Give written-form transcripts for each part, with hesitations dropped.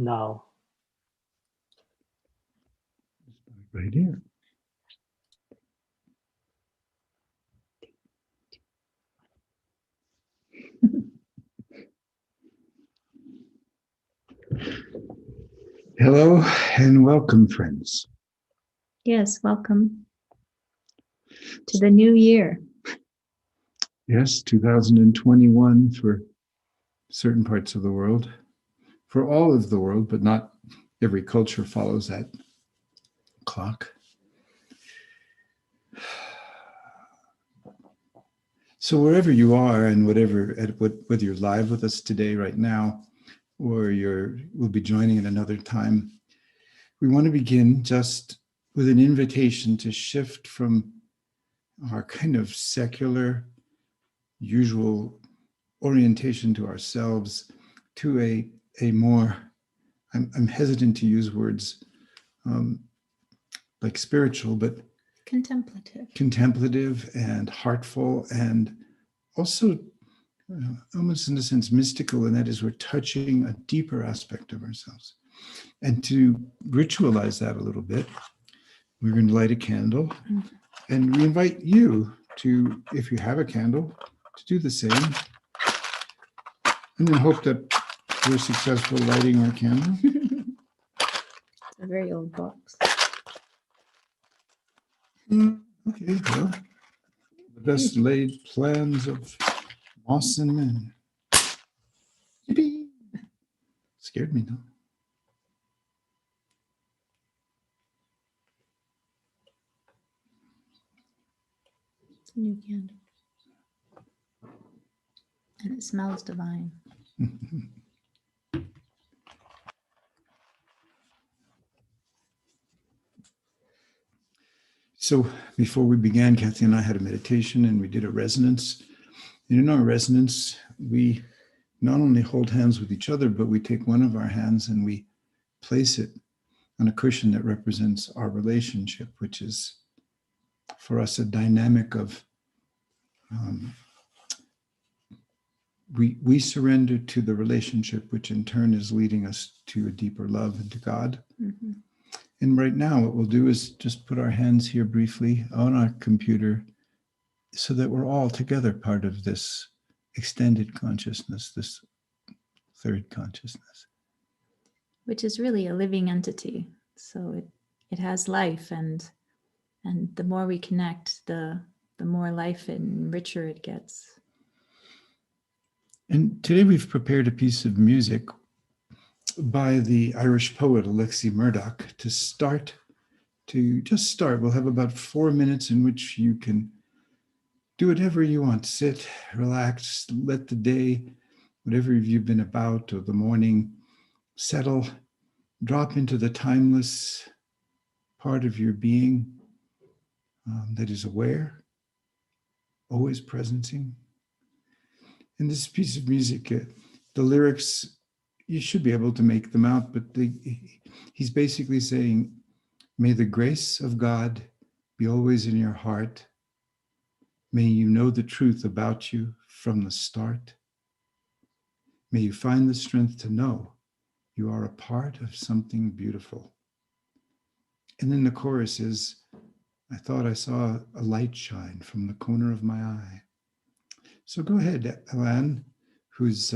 now. Right here. Hello and welcome, friends. Yes, welcome to the new year. Yes, 2021 for certain parts of the world, for all of the world, but not every culture follows that clock. So wherever you are and whether you're live with us today, right now, or we'll be joining at another time, we want to begin just with an invitation to shift from our kind of secular, usual orientation to ourselves to a more, I'm hesitant to use words like spiritual, but contemplative and heartful, and also almost in a sense mystical, and that is we're touching a deeper aspect of ourselves. And to ritualize that a little bit, we're going to light a candle, and we invite you to, if you have a candle, to do the same, and then hope that we're successful lighting our candle. It's a very old box. Okay, well, the best laid plans of Mawson and yippee. Scared me, though. It's a new candle. And it smells divine. So before we began, Kathy and I had a meditation and we did a resonance. And in our resonance, we not only hold hands with each other, but we take one of our hands and we place it on a cushion that represents our relationship, which is for us a dynamic of we surrender to the relationship, which in turn is leading us to a deeper love and to God. Mm-hmm. And right now, what we'll do is just put our hands here briefly on our computer so that we're all together part of this extended consciousness, this third consciousness. Which is really a living entity. So it has life, and the more we connect, the more life and richer it gets. And today we've prepared a piece of music by the Irish poet Alexi Murdoch to just start. We'll have about 4 minutes in which you can do whatever you want. Sit, relax, let the day, whatever you've been about, or the morning, settle, drop into the timeless part of your being that is aware, always presencing. And this piece of music, the lyrics, you should be able to make them out, but he's basically saying, may the grace of God be always in your heart. May you know the truth about you from the start. May you find the strength to know you are a part of something beautiful. And then the chorus is, I thought I saw a light shine from the corner of my eye. So go ahead, Alan, who's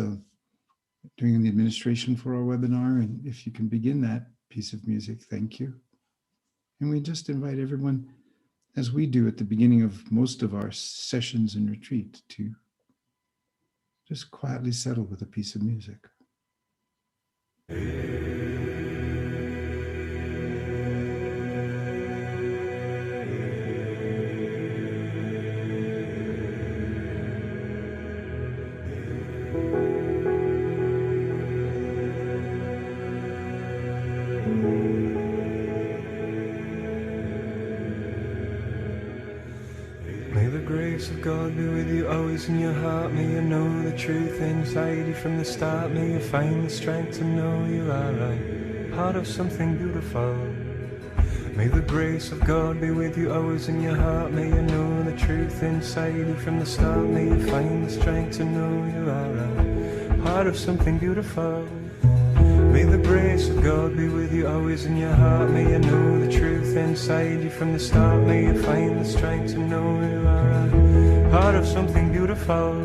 doing the administration for our webinar, and if you can begin that piece of music, thank you. And we just invite everyone, as we do at the beginning of most of our sessions and retreat, to just quietly settle with a piece of music. May the grace of God be with you always in your heart. May you know the truth inside you from the start. May you find the strength to know you are a part of something beautiful. May the grace of God be with you always in your heart. May you know the truth inside you from the start. May you find the strength to know you are a part of something beautiful. May the grace God be with you always in your heart. May you know the truth inside you from the start. May you find the strength to know you are a part of something beautiful.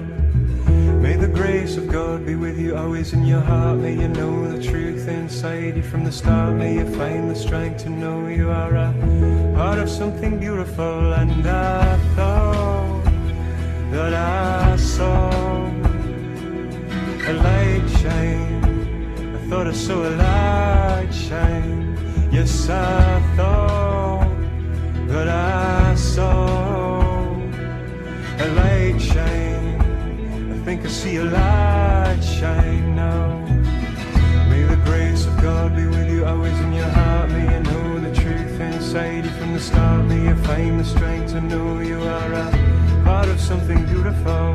May the grace of God be with you always in your heart. May you know the truth inside you from the start. May you find the strength to know you are a part of something beautiful. And I thought that I saw a light shine. I thought I saw a light shine. Yes, I thought that I saw a light shine. I think I see a light shine now. May the grace of God be with you always in your heart. May you know the truth inside you from the start. May you find the strength to know you are a part of something beautiful.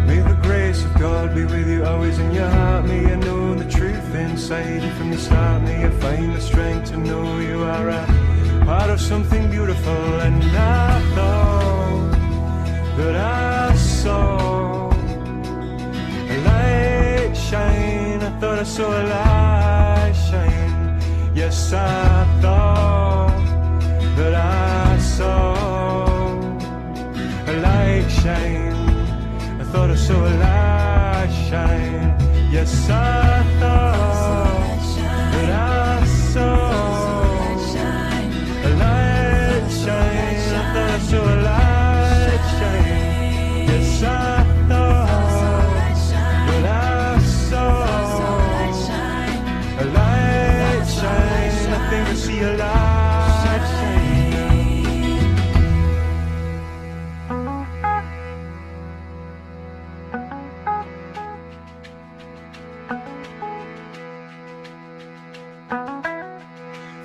May the grace of God be with you always in your heart. May you know the truth inside you from the start. May you find the strength to know you are a part of something beautiful. And I thought that I saw a light shine. I thought I saw a light shine. Yes, I thought that I saw a light shine. I thought I saw a light shine. Yes, I thought that I saw a light shine. I thought I saw a light shine. Yes, I thought that I saw a light shine. I think I see a light shine.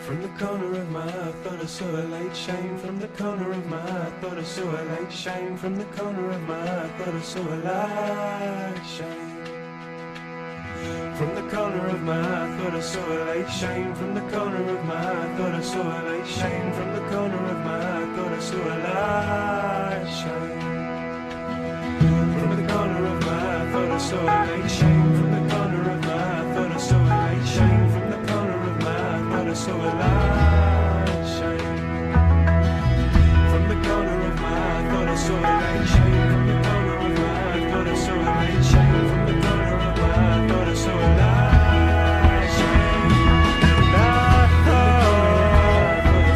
From the corner of my eye, I thought I saw a light shine. From the corner of my eye, I thought I saw a light shine. From the corner of my eye, I thought I saw a light shine. From the corner of my eye, I thought I saw a light shine. From the corner of my eye, I thought I saw a light shine. From the corner of my eye, I thought I saw a light shine. From the corner of my eye, I thought I saw a light shine. From the corner of my eye, I thought I saw a light shine. From the corner of my eye, I thought I saw a light shine. From the corner of my eye, I thought I saw a light shine. From the corner of my eye, I thought I saw a light shine. From the corner of my eye, I thought I saw a light shine. And I thought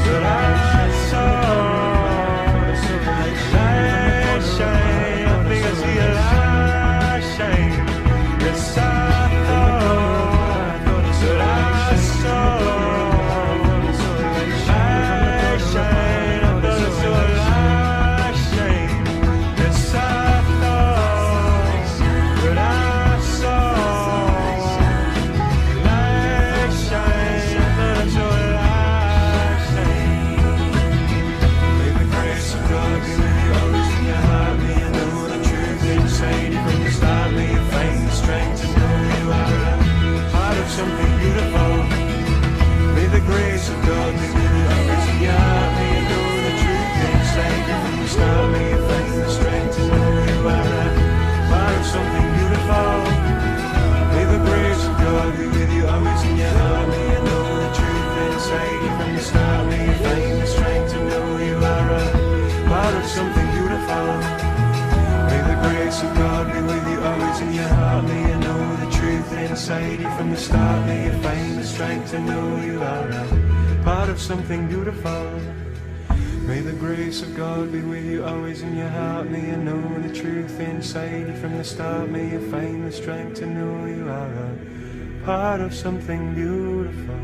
that I saw a light shine. I think I see a light shine. Yes, I thought that I saw a light shine. I thought I saw a light shine. Yes, I thought that I saw a light shine. I thought I saw a light shine. May the grace of God be with you always in your heart. May you know the truth inside you from the start. May you find the strength to know you are a part of something beautiful. May the grace of God be with you always in your heart. May you know the truth inside you from the start. May you find the strength to know you are a part of something beautiful. May the grace of God be with you always in your heart. May you know the truth inside you from the start. May you find the strength to know you are a part of something beautiful. May the grace of God be with you always in your heart. May you know the truth inside you from the start. May you find the strength to know you are a part of something beautiful. May the grace of God be with you always in your heart. May you know the truth inside you from the start. May you find the strength to know you are a part of something beautiful.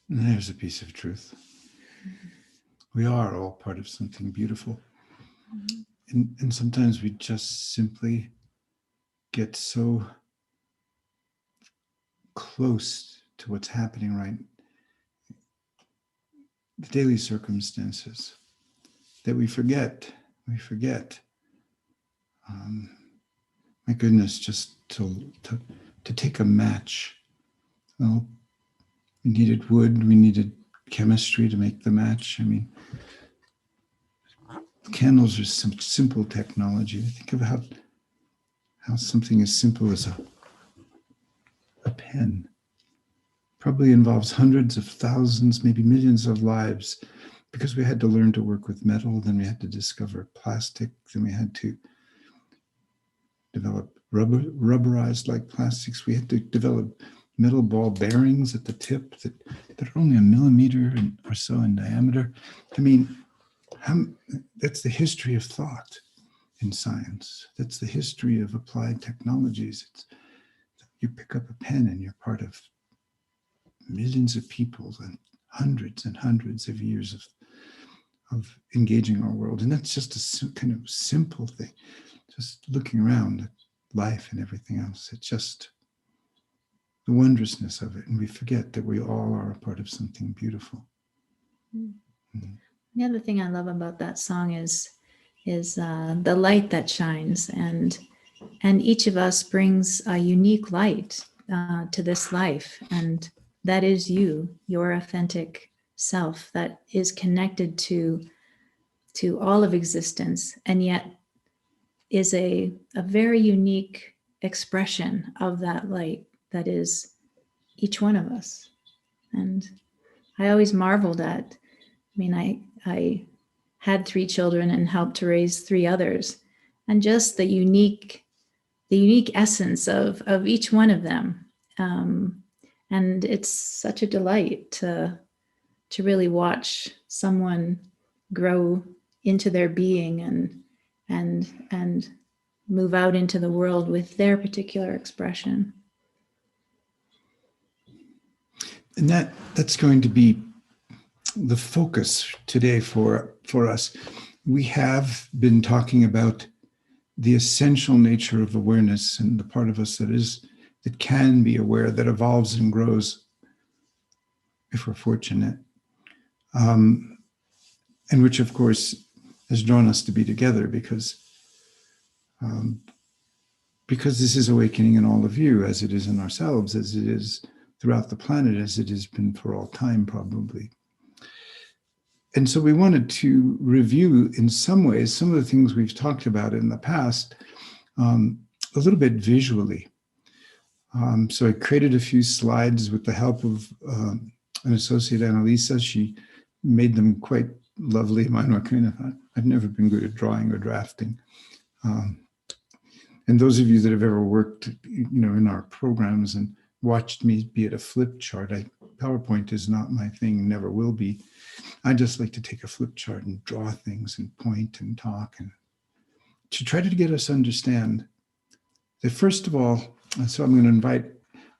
And there's a piece of truth. We are all part of something beautiful. And sometimes we just simply get so close to what's happening right, the daily circumstances, that we forget. My goodness, just to take a match Well, we needed wood, we needed chemistry to make the match. I mean, candles are some simple technology. Think of how something as simple as a pen probably involves hundreds of thousands, maybe millions of lives, because we had to learn to work with metal, then we had to discover plastic, then we had to develop rubberized like plastics. We had to develop metal ball bearings at the tip that are only a millimeter or so in diameter. I mean, that's the history of thought in science. That's the history of applied technologies. You pick up a pen and you're part of millions of people and hundreds of years of engaging our world. And that's just a kind of simple thing. Just looking around at life and everything else. It's just the wondrousness of it. And we forget that we all are a part of something beautiful. Mm-hmm. The other thing I love about that song is the light that shines, and each of us brings a unique light to this life, and that is your authentic self that is connected to all of existence, and yet is a very unique expression of that light that is each one of us. And I always marveled at, I mean, I had 3 children and helped to raise 3 others, and just the unique essence of each one of them. And it's such a delight to really watch someone grow into their being and move out into the world with their particular expression. And that's going to be the focus today for us. We have been talking about the essential nature of awareness and the part of us that can be aware, that evolves and grows if we're fortunate, and which of course has drawn us to be together because this is awakening in all of you, as it is in ourselves, as it is throughout the planet, as it has been for all time probably. And so we wanted to review in some ways some of the things we've talked about in the past, a little bit visually. So I created a few slides with the help of an associate, Annalisa. She made them quite lovely. Mine were kind of, I've never been good at drawing or drafting. And those of you that have ever worked, in our programs and watched me be at a flip chart, PowerPoint is not my thing, never will be. I just like to take a flip chart and draw things and point and talk, and to try to get us understand that, first of all, so I'm going to invite,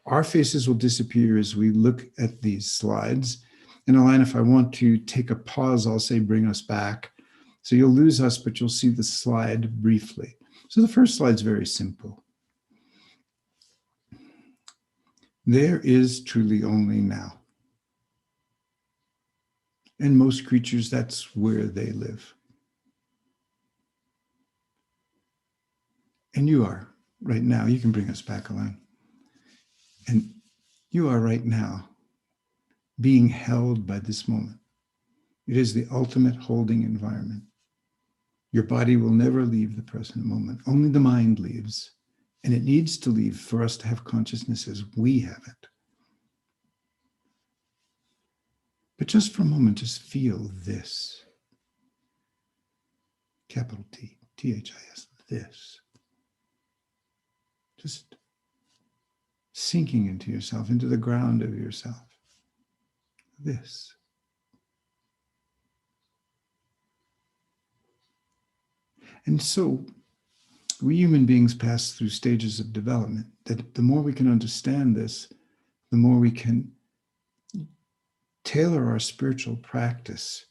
our faces will disappear as we look at these slides. And Align, if I want to take a pause, I'll say, bring us back. So you'll lose us, but you'll see the slide briefly. So the first slide is very simple. There is truly only now. And most creatures, that's where they live. And you are right now. You can bring us back, Align. And you are right now being held by this moment. It is the ultimate holding environment. Your body will never leave the present moment. Only the mind leaves. And it needs to leave for us to have consciousness as we have it. But just for a moment, just feel this. Capital T, T-H-I-S, this. Just sinking into yourself, into the ground of yourself. This. And so we human beings pass through stages of development, that the more we can understand this, the more we can tailor our spiritual practice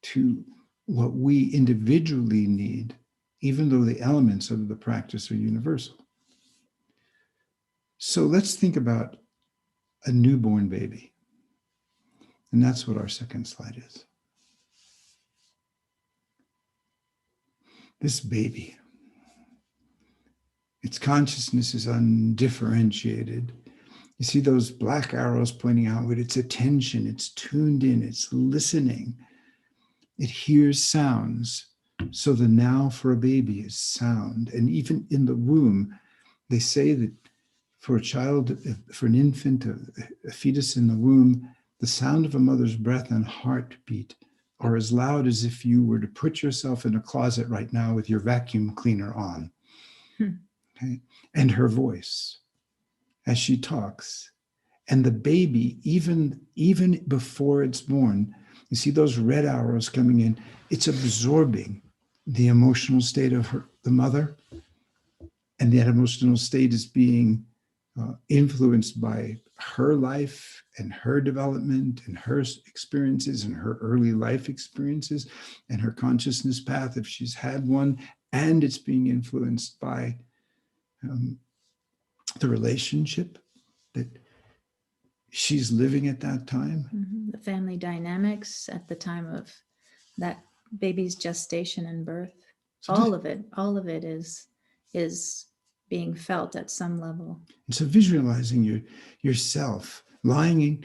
to what we individually need, even though the elements of the practice are universal. So let's think about a newborn baby. And that's what our second slide is. This baby, its consciousness is undifferentiated. You see those black arrows pointing outward. It's attention, it's tuned in, it's listening. It hears sounds. So the now for a baby is sound. And even in the womb, they say that for a child, for an infant, a fetus in the womb, the sound of a mother's breath and heartbeat are as loud as if you were to put yourself in a closet right now with your vacuum cleaner on. Okay? And her voice as she talks. And the baby, even before it's born, you see those red arrows coming in, it's absorbing the emotional state of the mother. And that emotional state is being influenced by her life and her development and her experiences and her early life experiences and her consciousness path, if she's had one. And it's being influenced by the relationship that she's living at that time. Mm-hmm. The family dynamics at the time of that baby's gestation and birth. So all of it is being felt at some level. And so visualizing yourself lying in,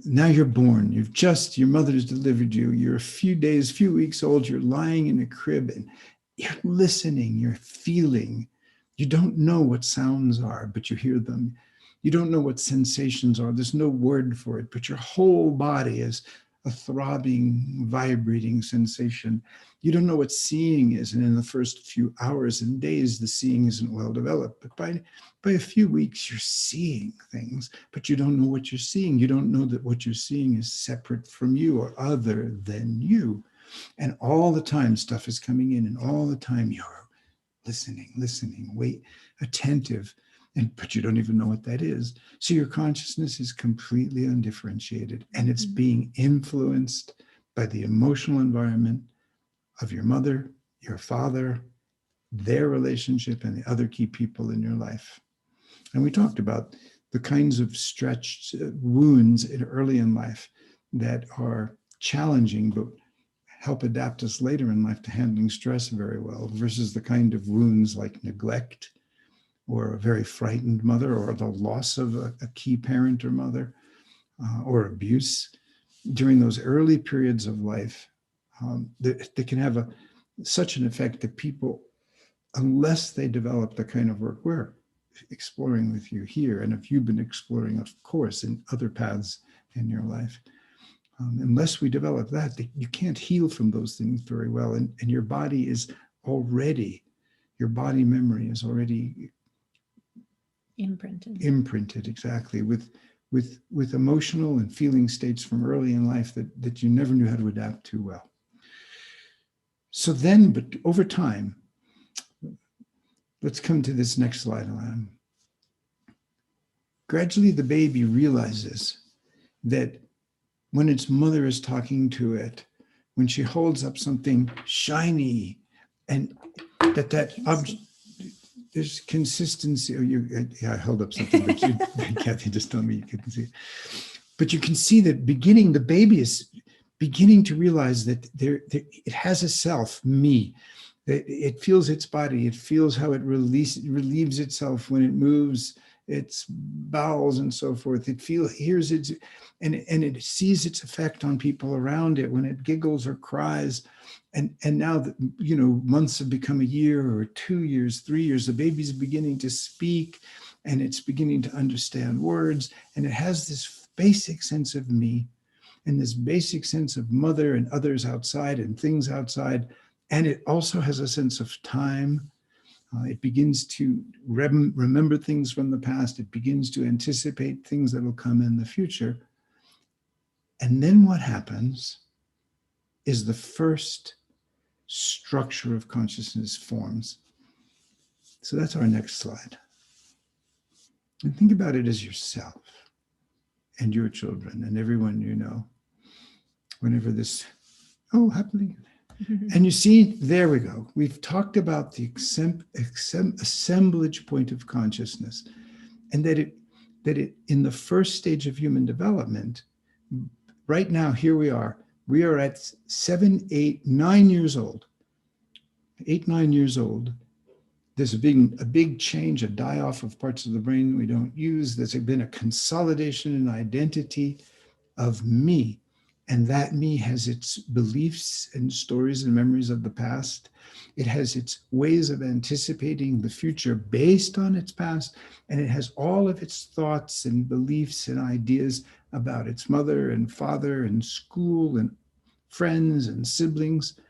now you're born, your mother's delivered you, you're a few weeks old, you're lying in a crib and you're listening, you're feeling. You don't know what sounds are, but you hear them. You don't know what sensations are. There's no word for it, but your whole body is a throbbing, vibrating sensation. You don't know what seeing is. And in the first few hours and days, the seeing isn't well developed. But by a few weeks, you're seeing things, but you don't know what you're seeing. You don't know that what you're seeing is separate from you or other than you. And all the time, stuff is coming in, and all the time you're listening, wait, attentive. But you don't even know what that is. So your consciousness is completely undifferentiated, and it's being influenced by the emotional environment of your mother, your father, their relationship, and the other key people in your life. And we talked about the kinds of stretched wounds early in life that are challenging, but help adapt us later in life to handling stress very well, versus the kind of wounds like neglect, or a very frightened mother, or the loss of a key parent or mother, or abuse. During those early periods of life, they can have such an effect that people, unless they develop the kind of work we're exploring with you here, and if you've been exploring, of course, in other paths in your life, unless we develop that, you can't heal from those things very well. And your body is already, your body memory is already imprinted exactly with emotional and feeling states from early in life that you never knew how to adapt to well. So then, but over time, let's come to this next slide, Alan. Gradually, the baby realizes that when its mother is talking to it, when she holds up something shiny, and that object, there's consistency. I held up something, but Kathy just told me you couldn't see it. But you can see that the baby is beginning to realize that it has a self, me. It feels its body. It feels how it relieves itself when it moves its bowels and so forth. It hears it, and it sees its effect on people around it when it giggles or cries. And now that, months have become a year or 2 years, 3 years, the baby's beginning to speak, and it's beginning to understand words, and it has this basic sense of me, and this basic sense of mother and others outside and things outside. And it also has a sense of time. It begins to remember things from the past. It begins to anticipate things that will come in the future. And then what happens is the first structure of consciousness forms. So that's our next slide. And think about it as yourself and your children and everyone you know. Whenever this, happily. And you see, there we go. We've talked about the assemblage point of consciousness, and that it in the first stage of human development, right now, here we are at 7, 8, 9 years old. 8, 9 years old. There's a big change, a die-off of parts of the brain we don't use. There's been a consolidation in identity of me. And that me has its beliefs and stories and memories of the past. It has its ways of anticipating the future based on its past. And it has all of its thoughts and beliefs and ideas about its mother and father and school and friends and siblings.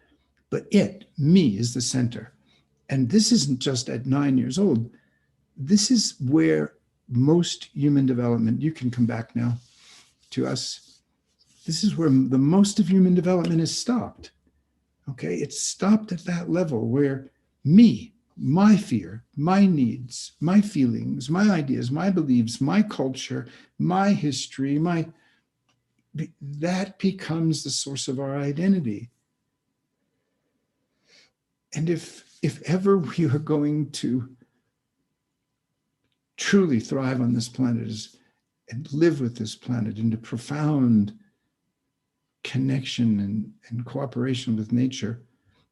But me, is the center. And this isn't just at 9 years old. This is where most human development, you can come back now to us. This is where the most of human development is stopped. Okay, it's stopped at that level where me, my fear, my needs, my feelings, my ideas, my beliefs, my culture, my history, that becomes the source of our identity. And if ever we are going to truly thrive on this planet and live with this planet in a profound connection and cooperation with nature,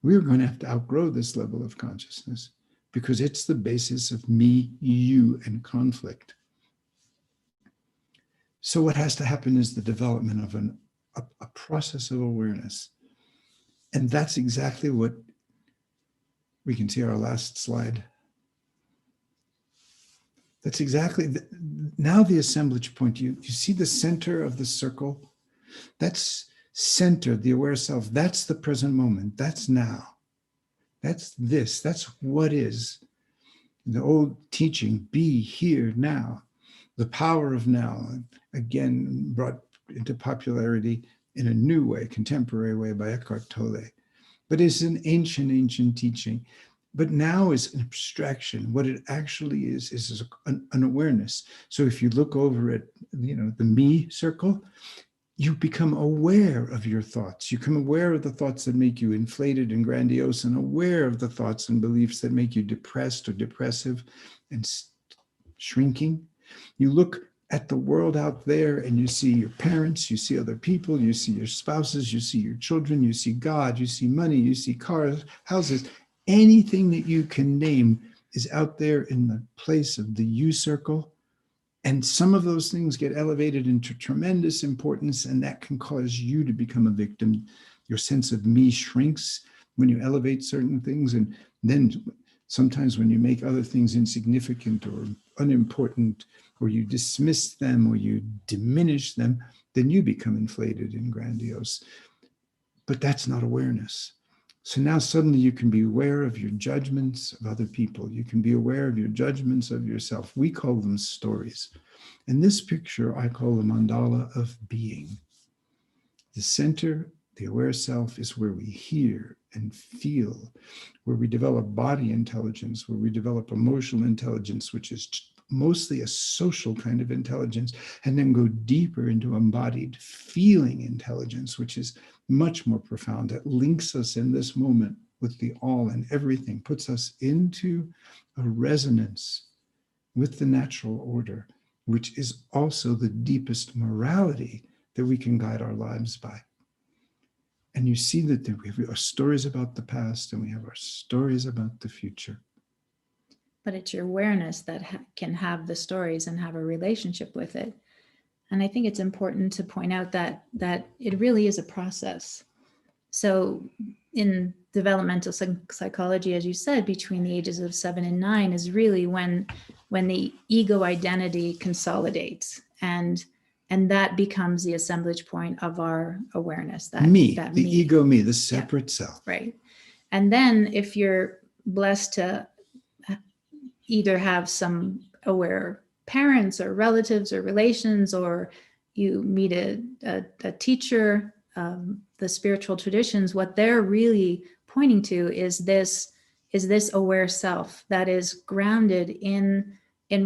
we're going to have to outgrow this level of consciousness because it's the basis of me, you, and conflict. So what has to happen is the development of a process of awareness. And that's exactly what we can see our last slide. That's exactly, now the assemblage point, you see the center of the circle? That's center, the aware self. That's the present moment. That's now. That's this. That's what is. The old teaching, be here now. The power of now, again, brought into popularity in a new way, contemporary way by Eckhart Tolle. But it's an ancient teaching. But now is an abstraction. What it actually is an awareness. So if you look over at, the me circle, you become aware of your thoughts. You become aware of the thoughts that make you inflated and grandiose, and aware of the thoughts and beliefs that make you depressed or depressive and shrinking. You look at the world out there and you see your parents, you see other people, you see your spouses, you see your children, you see God, you see money, you see cars, houses. Anything that you can name is out there in the place of the you circle. And some of those things get elevated into tremendous importance, and that can cause you to become a victim. Your sense of me shrinks when you elevate certain things. And then sometimes when you make other things insignificant or unimportant, or you dismiss them or you diminish them, then you become inflated and grandiose. But that's not awareness. So now suddenly you can be aware of your judgments of other people. You can be aware of your judgments of yourself. We call them stories. In this picture, I call the mandala of being. The center, the aware self, is where we hear and feel, where we develop body intelligence, where we develop emotional intelligence, which is mostly a social kind of intelligence, and then go deeper into embodied feeling intelligence, which is much more profound. That links us in this moment with the all and everything, puts us into a resonance with the natural order, which is also the deepest morality that we can guide our lives by. And you see that we have our stories about the past and we have our stories about the future. But it's your awareness that can have the stories and have a relationship with it. And I think it's important to point out that it really is a process. So in developmental psychology, as you said, between the ages of 7 and 9 is really when the ego identity consolidates, and that becomes the assemblage point of our awareness. That ego me, the separate self. Right. And then if you're blessed to either have some aware parents or relatives or relations, or you meet a teacher, the spiritual traditions, what they're really pointing to is this aware self that is grounded in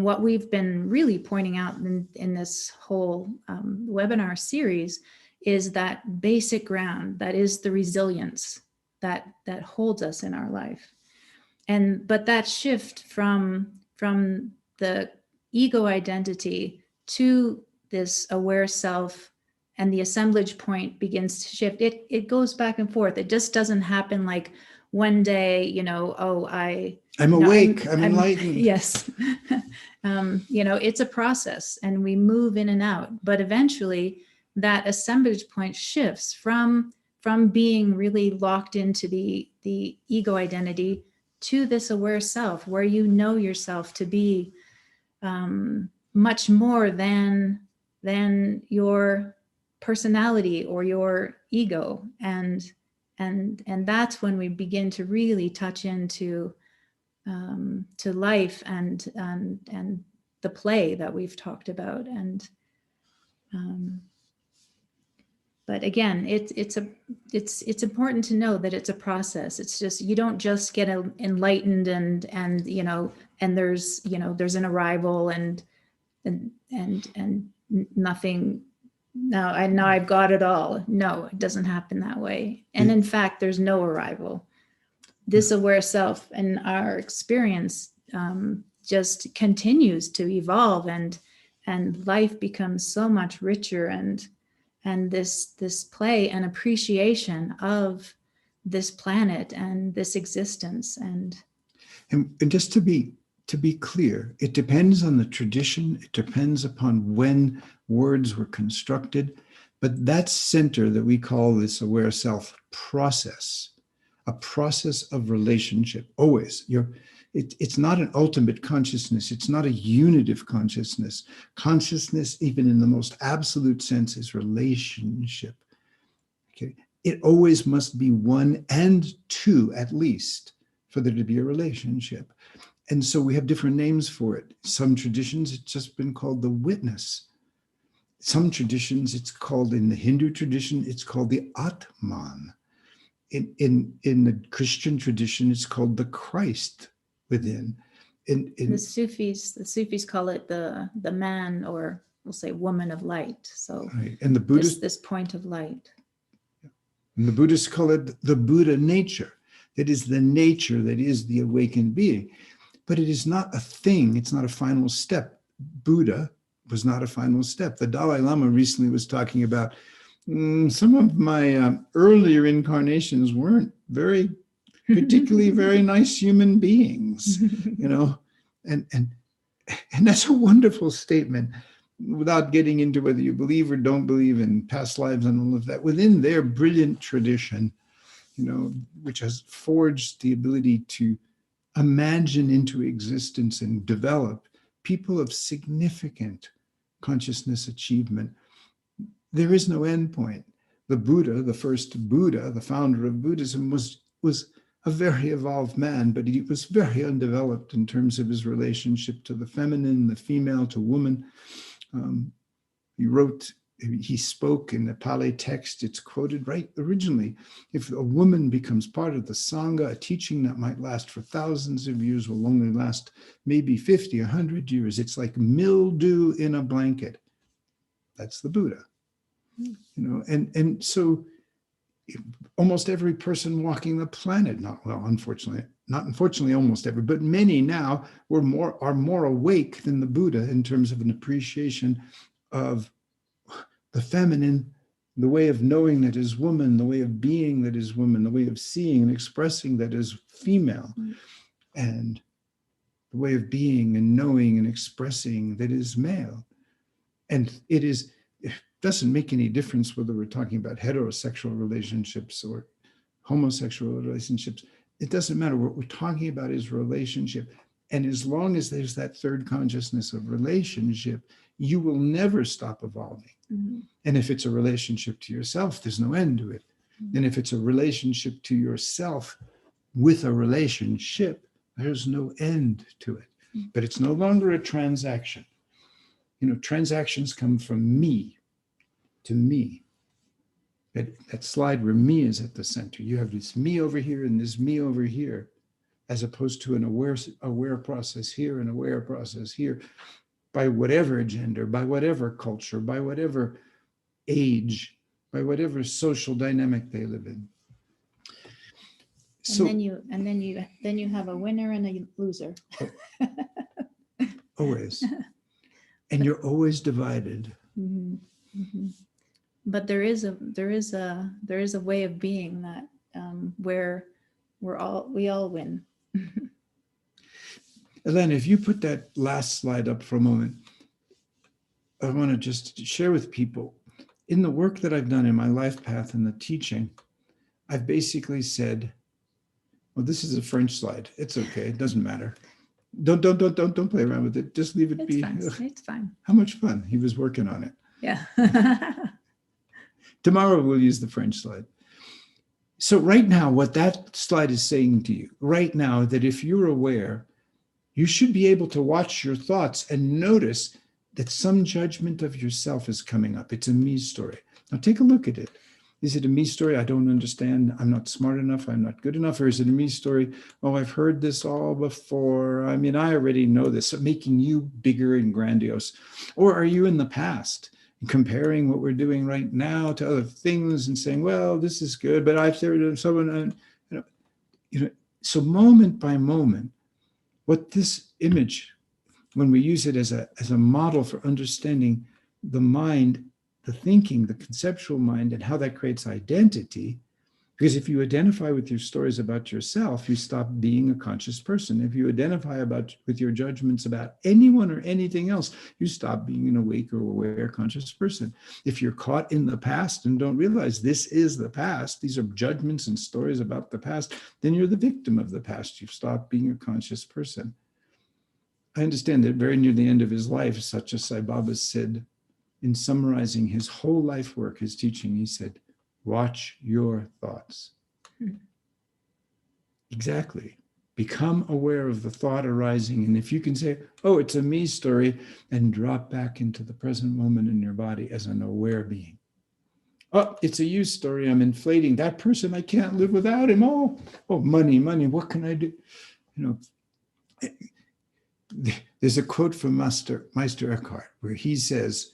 what we've been really pointing out in this whole webinar series, is that basic ground that is the resilience that holds us in our life. But that shift from the ego identity to this aware self, and the assemblage point begins to shift. It goes back and forth. It just doesn't happen like one day, I'm awake, I'm enlightened. Yes. It's a process, and we move in and out, but eventually that assemblage point shifts from being really locked into the ego identity to this aware self, where you know yourself to be much more than your personality or your ego, and that's when we begin to really touch into to life and the play that we've talked about. And but again, it's important to know that it's a process. It's just, you don't just get enlightened and there's an arrival and nothing. Now I've got it all. No, it doesn't happen that way. And in fact, there's no arrival. This aware self and our experience just continues to evolve, and life becomes so much richer, and this play and appreciation of this planet and this existence. And just to be clear, it depends on the tradition. It depends upon when words were constructed. But that center that we call this aware self process, a process of relationship, always. It's not an ultimate consciousness. It's not a unitive consciousness. Consciousness, even in the most absolute sense, is relationship. Okay? It always must be one and two, at least, for there to be a relationship. And so we have different names for it. Some traditions, it's just been called the witness. Some traditions, it's called, in the Hindu tradition, it's called the Atman. In the Christian tradition, it's called the Christ within. The Sufis call it the man, or we'll say woman of light. So right. And the Buddhists, this point of light. And the Buddhists call it the Buddha nature. That is the nature that is the awakened being. But it is not a thing. It's not a final step. Buddha was not a final step. The Dalai Lama recently was talking about some of my earlier incarnations weren't particularly very nice human beings, and that's a wonderful statement, without getting into whether you believe or don't believe in past lives and all of that. Within their brilliant tradition, which has forged the ability to imagine into existence and develop people of significant consciousness achievement, there is no end point. The Buddha, the first Buddha, the founder of Buddhism, was a very evolved man, but he was very undeveloped in terms of his relationship to the feminine, the female, to woman. He spoke in the Pali text, it's quoted right originally. If a woman becomes part of the Sangha, a teaching that might last for thousands of years will only last maybe 50, 100 years. It's like mildew in a blanket. That's the Buddha. And so almost every person walking the planet, unfortunately, almost every, but many now are more awake than the Buddha in terms of an appreciation of the feminine, the way of knowing that is woman, the way of being that is woman, the way of seeing and expressing that is female, and the way of being and knowing and expressing that is male. And it doesn't make any difference whether we're talking about heterosexual relationships or homosexual relationships. It doesn't matter. What we're talking about is relationship. And as long as there's that third consciousness of relationship, you will never stop evolving. Mm-hmm. And if it's a relationship to yourself, there's no end to it. Mm-hmm. And if it's a relationship to yourself with a relationship, there's no end to it. Mm-hmm. But it's no longer a transaction. Transactions come from me to me. That slide where me is at the center. You have this me over here and this me over here, as opposed to an aware process here and aware process here, by whatever gender, by whatever culture, by whatever age, by whatever social dynamic they live in. So, and then you have a winner and a loser. Always. And you're always divided. Mm-hmm. Mm-hmm. But there is a way of being that where we all win. Elena, if you put that last slide up for a moment, I want to just share with people, in the work that I've done in my life path and the teaching, I've basically said, well, this is a French slide. It's okay. It doesn't matter. Don't play around with it. Just leave it It's be. fine. It's fine. How much fun. He was working on it. Yeah. Tomorrow we'll use the French slide. So right now, what that slide is saying to you right now, that if you're aware, you should be able to watch your thoughts and notice that some judgment of yourself is coming up. It's a me story. Now take a look at it. Is it a me story? I don't understand. I'm not smart enough. I'm not good enough. Or is it a me story? Oh, I've heard this all before. I mean, I already know this, so making you bigger and grandiose. Or are you in the past, comparing what we're doing right now to other things and saying, well, this is good, but I've heard someone, so moment by moment, what this image, when we use it as a model for understanding the mind, the thinking, the conceptual mind, and how that creates identity, because if you identify with your stories about yourself, you stop being a conscious person. If you identify with your judgments about anyone or anything else, you stop being an awake or aware conscious person. If you're caught in the past and don't realize this is the past, these are judgments and stories about the past, then you're the victim of the past. You've stopped being a conscious person. I understand that very near the end of his life, Satya Sai Baba said, in summarizing his whole life work, his teaching, he said, watch your thoughts. Exactly. Become aware of the thought arising. And if you can say, oh, it's a me story, and drop back into the present moment in your body as an aware being. Oh, it's a you story. I'm inflating that person. I can't live without him. Oh, money. What can I do? There's a quote from Meister Eckhart where he says,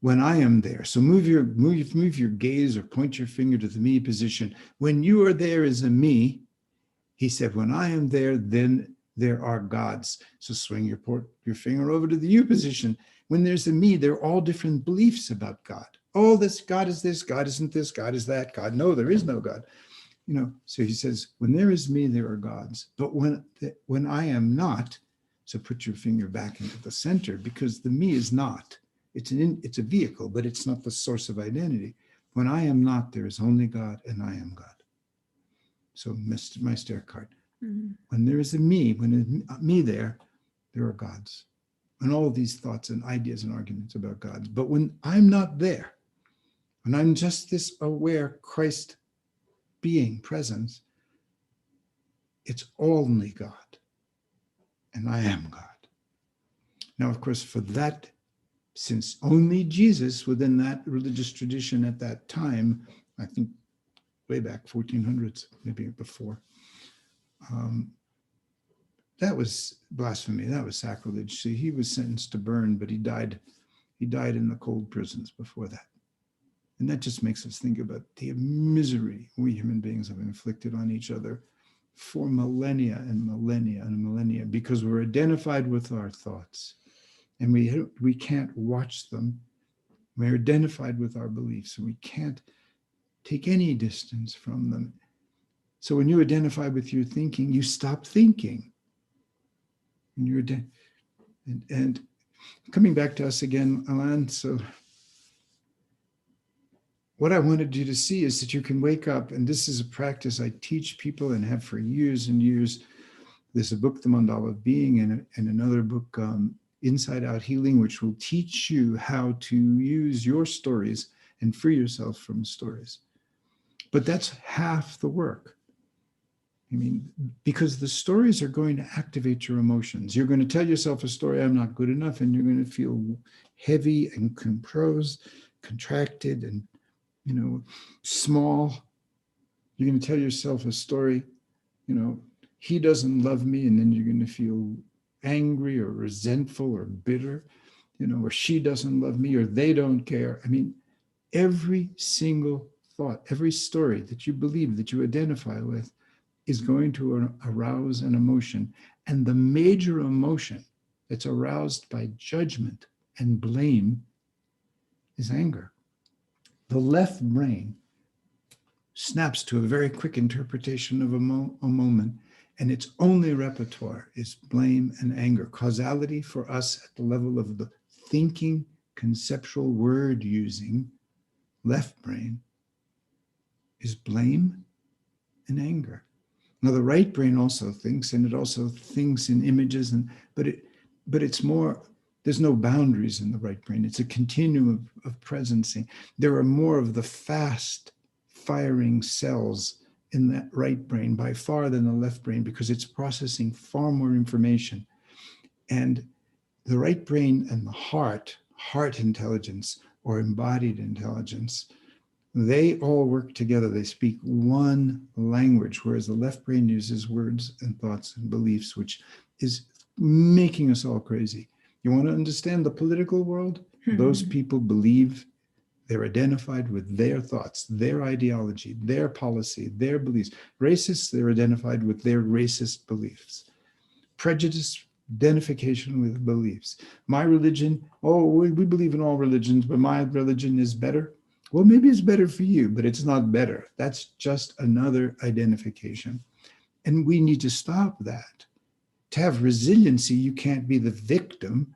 when I am there, so move your gaze or point your finger to the me position. When you are there as a me, he said, when I am there, then there are gods. So swing your finger over to the you position. When there's a me, there are all different beliefs about God. Oh, this God is this, God isn't this, God is that, God. No, there is no God. So he says, when there is me, there are gods. But when I am not, so put your finger back into the center, because the me is not. It's a vehicle, but it's not the source of identity. When I am not, there is only God, and I am God. So Meister Eckhart, when there is a me, when there's me there are gods. And all of these thoughts and ideas and arguments about gods. But when I'm not there, when I'm just this aware Christ being presence, it's only God, and I am God. Now, of course, for that, since only Jesus within that religious tradition at that time, I think way back 1400s, maybe before, that was blasphemy. That was sacrilege. See, he was sentenced to burn, but he died in the cold prisons before that. And that just makes us think about the misery we human beings have inflicted on each other for millennia and millennia and millennia, because we're identified with our thoughts. And we can't watch them. We're identified with our beliefs, and we can't take any distance from them. So when you identify with your thinking, you stop thinking. And coming back to us again, Alan, so what I wanted you to see is that you can wake up, and this is a practice I teach people and have for years and years. There's a book, The Mandala of Being, and another book, Inside Out Healing, which will teach you how to use your stories and free yourself from stories. But that's half the work. I mean, because the stories are going to activate your emotions. You're going to tell yourself a story, I'm not good enough, and you're going to feel heavy and composed, contracted, and small. You're going to tell yourself a story, he doesn't love me, and then you're going to feel angry or resentful or bitter, or she doesn't love me, or they don't care. I mean, every single thought, every story that you believe, that you identify with, is going to arouse an emotion. And the major emotion that's aroused by judgment and blame is anger. The left brain snaps to a very quick interpretation of a moment, and its only repertoire is blame and anger. Causality for us at the level of the thinking, conceptual word using left brain is blame and anger. Now the right brain also thinks, and it also thinks in images, but it's more, there's no boundaries in the right brain. It's a continuum of presencing. There are more of the fast firing cells in that right brain by far than the left brain, because it's processing far more information. And the right brain and the heart intelligence or embodied intelligence, they all work together. They speak one language, whereas the left brain uses words and thoughts and beliefs, which is making us all crazy. You want to understand the political world? Those people believe, they're identified with their thoughts, their ideology, their policy, their beliefs. Racists, they're identified with their racist beliefs. Prejudice, identification with beliefs. My religion, we believe in all religions, but my religion is better. Well, maybe it's better for you, but it's not better. That's just another identification. And we need to stop that. To have resiliency, you can't be the victim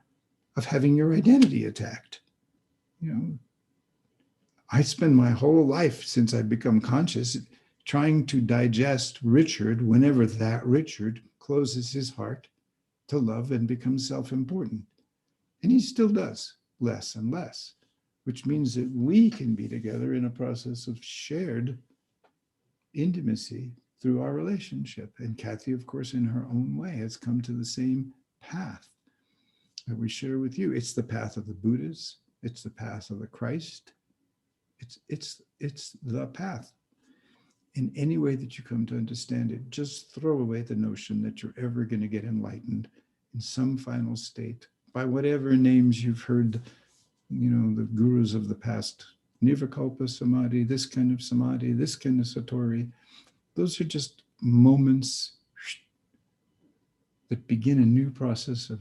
of having your identity attacked. You know, I spend my whole life since I've become conscious trying to digest Richard whenever that Richard closes his heart to love and becomes self-important. And he still does less and less, which means that we can be together in a process of shared intimacy through our relationship. And Kathy, of course, in her own way, has come to the same path that we share with you. It's the path of the Buddhas. It's the path of the Christ. It's the path. In any way that you come to understand it, just throw away the notion that you're ever going to get enlightened in some final state by whatever names you've heard, the gurus of the past, Nirvikalpa Samadhi, this kind of Samadhi, this kind of Satori. Those are just moments that begin a new process of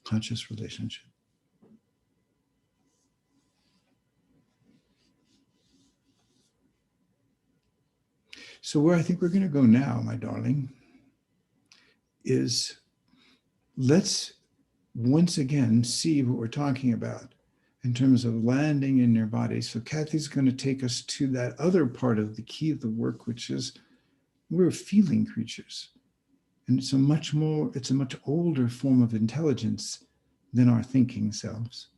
conscious relationship. So where I think we're going to go now, my darling, is let's once again see what we're talking about in terms of landing in your body. So Kathy's going to take us to that other part of the key of the work, which is we're feeling creatures. And it's a much older form of intelligence than our thinking selves.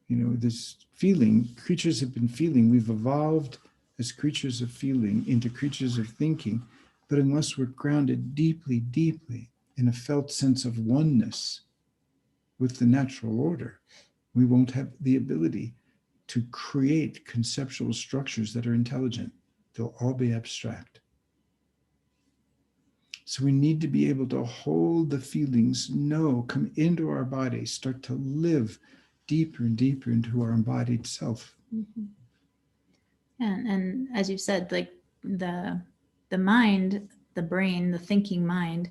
This feeling, creatures have been feeling. We've evolved as creatures of feeling into creatures of thinking. But unless we're grounded deeply, deeply in a felt sense of oneness with the natural order, we won't have the ability to create conceptual structures that are intelligent. They'll all be abstract. So we need to be able to hold the feelings, come into our body, start to live deeper and deeper into our embodied self. Mm-hmm. And as you said, like the mind, the brain, the thinking mind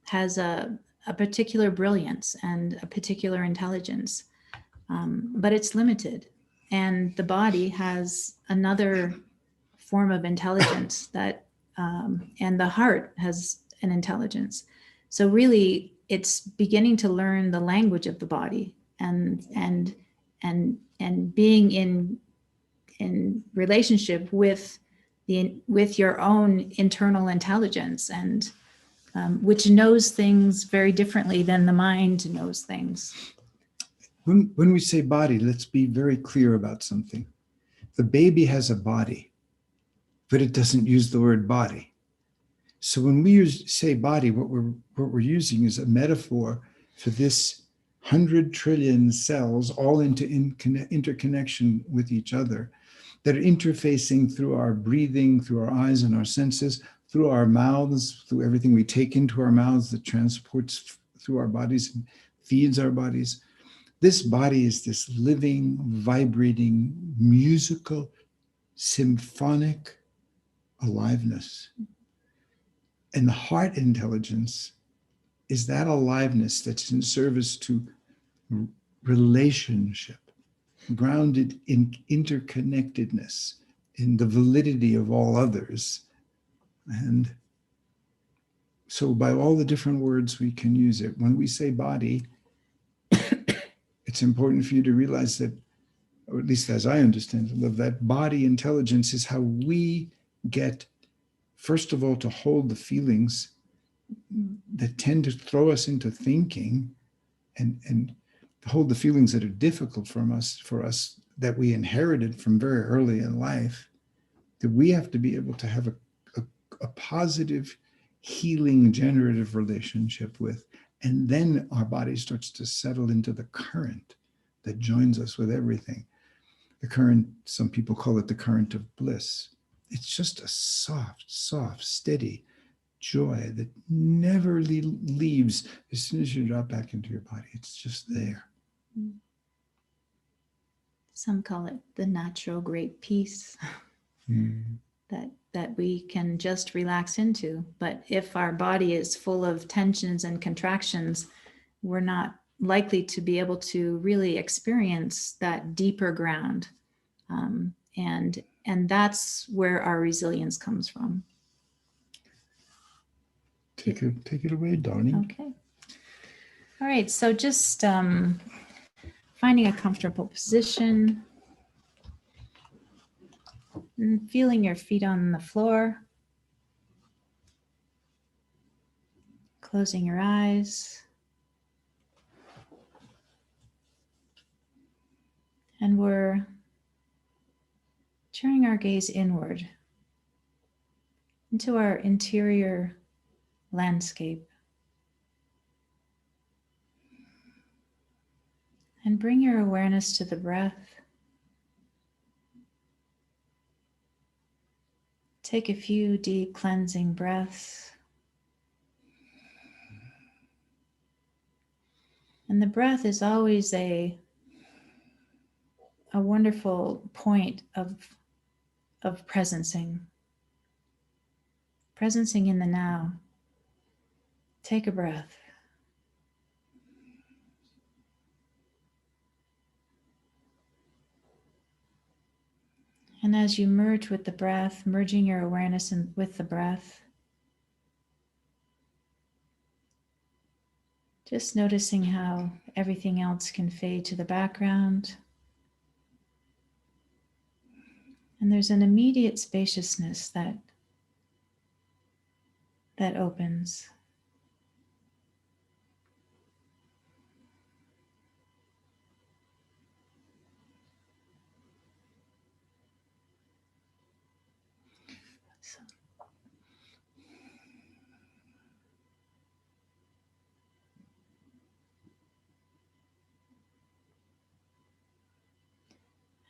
has a particular brilliance and a particular intelligence, but it's limited. And the body has another form of intelligence that, and the heart has an intelligence. So really, it's beginning to learn the language of the body and being in relationship with your own internal intelligence, and which knows things very differently than the mind knows things. When we say body, let's be very clear about something. The baby has a body, but it doesn't use the word body. So when we say body, what we're using is a metaphor for this 100 trillion cells all into interconnection with each other that are interfacing through our breathing, through our eyes and our senses, through our mouths, through everything we take into our mouths that transports through our bodies and feeds our bodies. This body is this living, vibrating, musical, symphonic aliveness. And the heart intelligence is that aliveness that's in service to relationship. grounded in interconnectedness, in the validity of all others. And so by all the different words we can use it, when we say body, it's important for you to realize that, or at least as I understand it, that body intelligence is how we get, first of all, to hold the feelings that tend to throw us into thinking, and hold the feelings that are difficult for us that we inherited from very early in life, that we have to be able to have a positive, healing, generative relationship with. And then our body starts to settle into the current that joins us with everything. The current, some people call it the current of bliss. It's just a soft, steady joy that never leaves as soon as you drop back into your body. It's just there. Some call it the natural great peace that we can just relax into. But if our body is full of tensions and contractions, we're not likely to be able to really experience that deeper ground. And that's where our resilience comes from. Take it away, darling. Okay. All right. So just finding a comfortable position and feeling your feet on the floor. Closing your eyes. And we're turning our gaze inward into our interior landscape. And bring your awareness to the breath. Take a few deep cleansing breaths. And the breath is always a wonderful point of presencing in the now. Take a breath. And as you merge with the breath, merging your awareness with the breath, just noticing how everything else can fade to the background. And there's an immediate spaciousness that opens.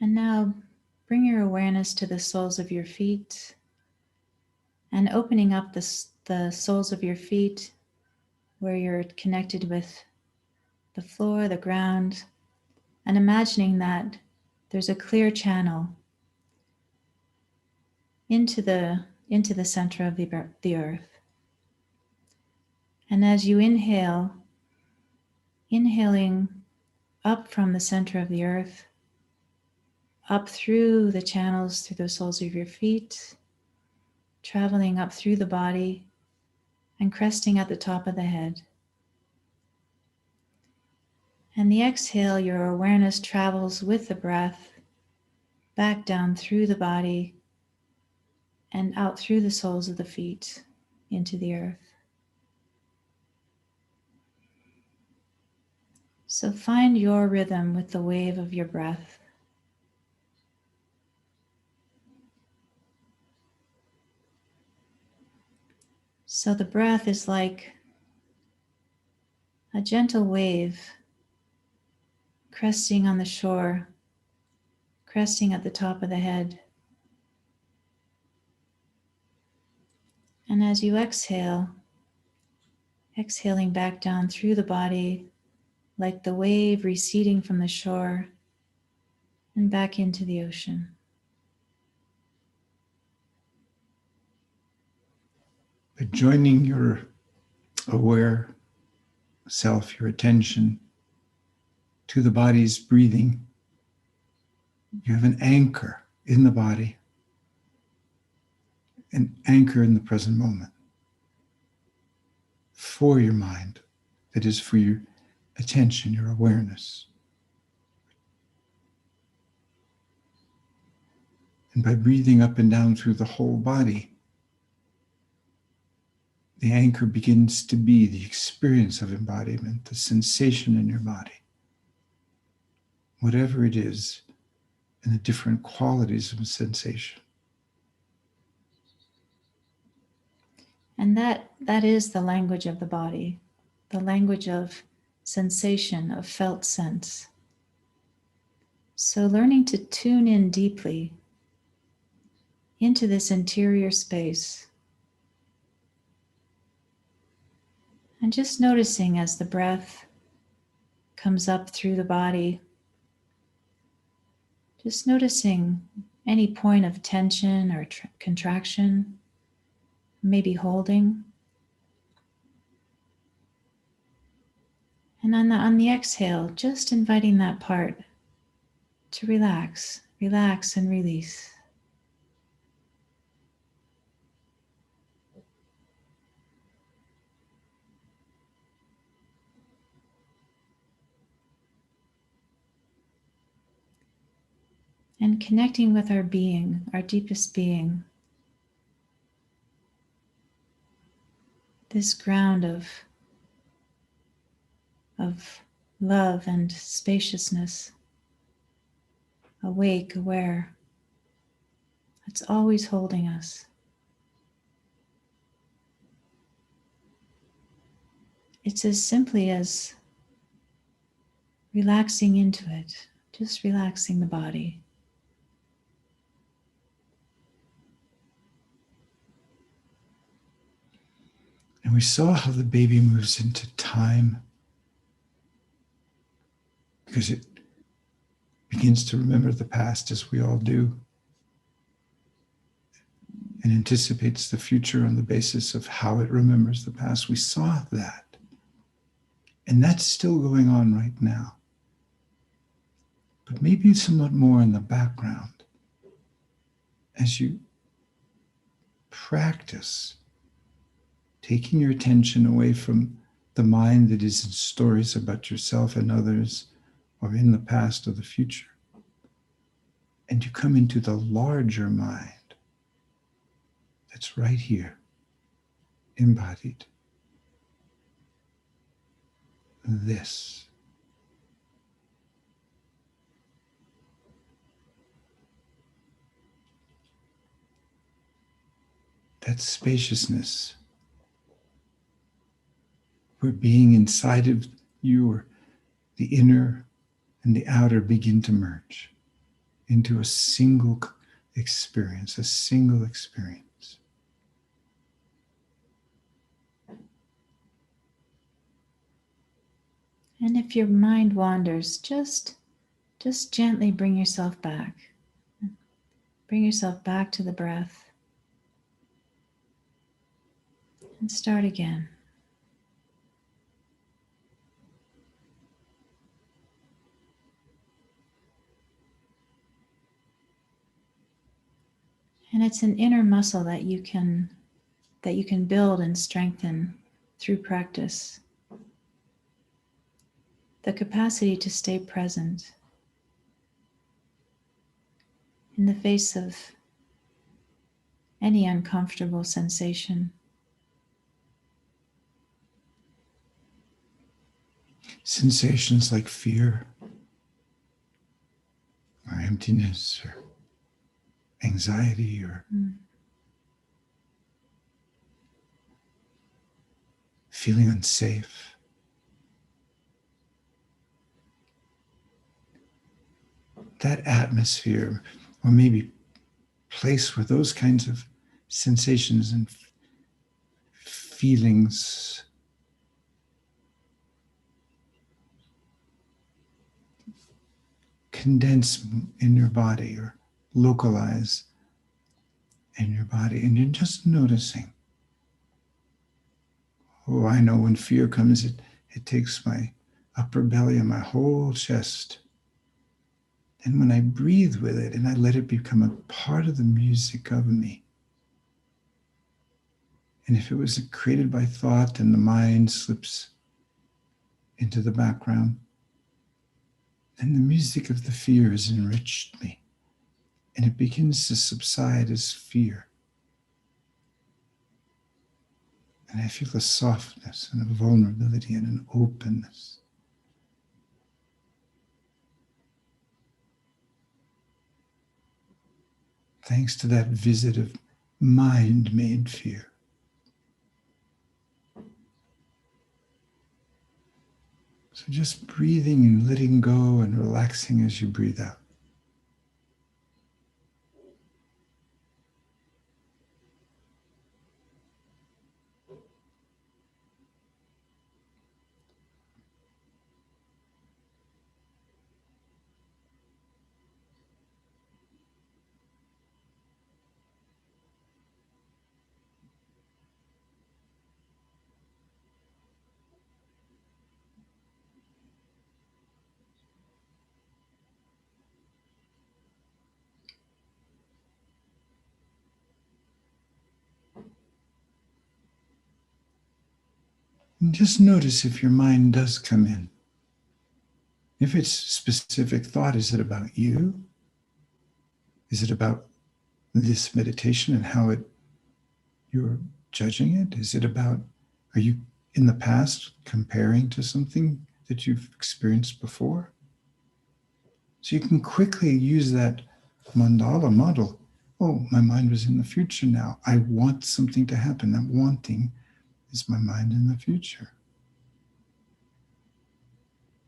And now bring your awareness to the soles of your feet and opening up the soles of your feet where you're connected with the floor, the ground, and imagining that there's a clear channel into the center of the earth. And as you inhaling up from the center of the earth, up through the channels, through the soles of your feet, traveling up through the body and cresting at the top of the head. And the exhale, your awareness travels with the breath back down through the body and out through the soles of the feet into the earth. So find your rhythm with the wave of your breath. So the breath is like a gentle wave cresting on the shore, cresting at the top of the head. And as you exhale, exhaling back down through the body, like the wave receding from the shore and back into the ocean. But joining your aware self, your attention to the body's breathing, You have an anchor in the body, an anchor in the present moment for your mind, that is for your attention, your awareness. And by breathing up and down through the whole body, the anchor begins to be the experience of embodiment, the sensation in your body, whatever it is, and the different qualities of sensation. And that is the language of the body, the language of sensation, of felt sense. So learning to tune in deeply into this interior space, and just noticing as the breath comes up through the body, just noticing any point of tension or contraction, maybe holding. And on the exhale, just inviting that part to relax, relax and release. And connecting with our being, our deepest being, this ground of love and spaciousness, awake, aware, it's always holding us. It's as simply as relaxing into it, just relaxing the body. And we saw how the baby moves into time because it begins to remember the past, as we all do, and anticipates the future on the basis of how it remembers the past. We saw that. And that's still going on right now. But maybe somewhat more in the background as you practice taking your attention away from the mind that is in stories about yourself and others, or in the past or the future. And you come into the larger mind that's right here, embodied. This. That spaciousness, where being inside of you, or the inner and the outer, begin to merge into a single experience, a single experience. And if your mind wanders, just gently bring yourself back. Bring yourself back to the breath. And start again. And it's an inner muscle that you can build and strengthen through practice. The capacity to stay present in the face of any uncomfortable sensation. Sensations like fear, or emptiness, or anxiety, or feeling unsafe. That atmosphere, or maybe place where those kinds of sensations and feelings condense in your body or localize in your body, and you're just noticing. Oh, I know when fear comes, it takes my upper belly and my whole chest, And when I breathe with it and I let it become a part of the music of me, and if it was created by thought and the mind slips into the background, then the music of the fear has enriched me and it begins to subside as fear. And I feel a softness and a vulnerability and an openness. Thanks to that visit of mind-made fear. So just breathing and letting go and relaxing as you breathe out. And just notice if your mind does come in. If it's specific thought, is it about you? Is it about this meditation and how you're judging it? Is it about, are you in the past comparing to something that you've experienced before? So you can quickly use that mandala model. Oh, my mind was in the future now. I want something to happen. That wanting is my mind in the future.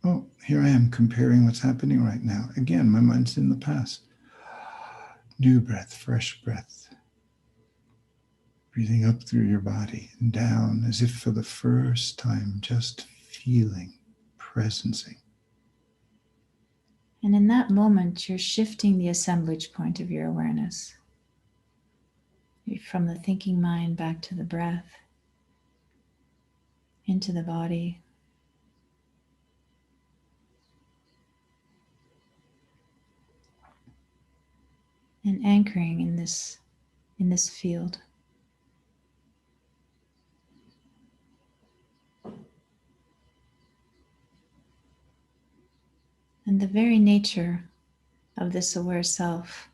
Oh, here I am comparing what's happening right now. Again, my mind's in the past. New breath, fresh breath. Breathing up through your body and down as if for the first time, just feeling, presencing. And in that moment, you're shifting the assemblage point of your awareness from the thinking mind back to the breath, into the body. And anchoring in this field. And the very nature of this aware self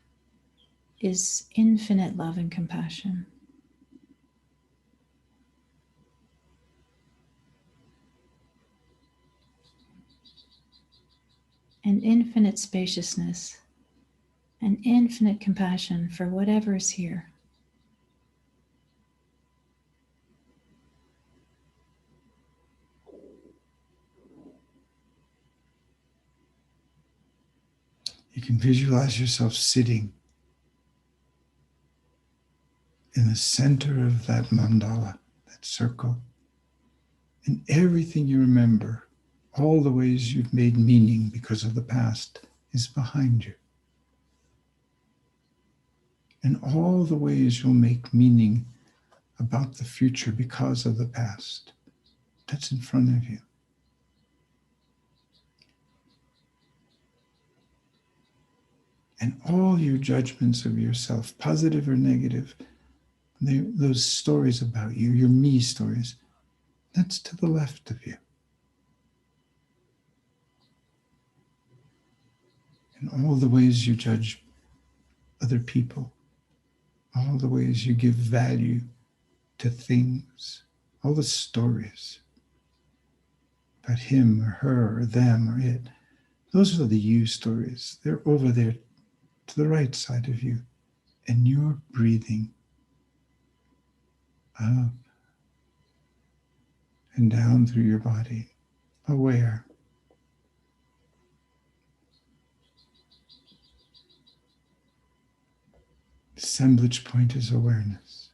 is infinite love and compassion. And infinite spaciousness and infinite compassion for whatever is here. You can visualize yourself sitting in the center of that mandala, that circle, and everything you remember, all the ways you've made meaning because of the past, is behind you. And all the ways you'll make meaning about the future because of the past, that's in front of you. And all your judgments of yourself, positive or negative, those stories about you, your me stories, that's to the left of you. And all the ways you judge other people, all the ways you give value to things, all the stories about him or her or them or it, those are the you stories. They're over there to the right side of you. And you're breathing up and down through your body, aware. Assemblage point is awareness.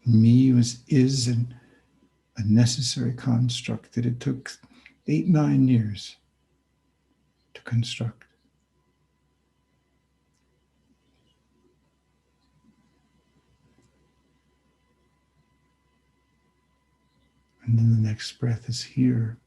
Me is a necessary construct that it took 8-9 years to construct. And then the next breath is here.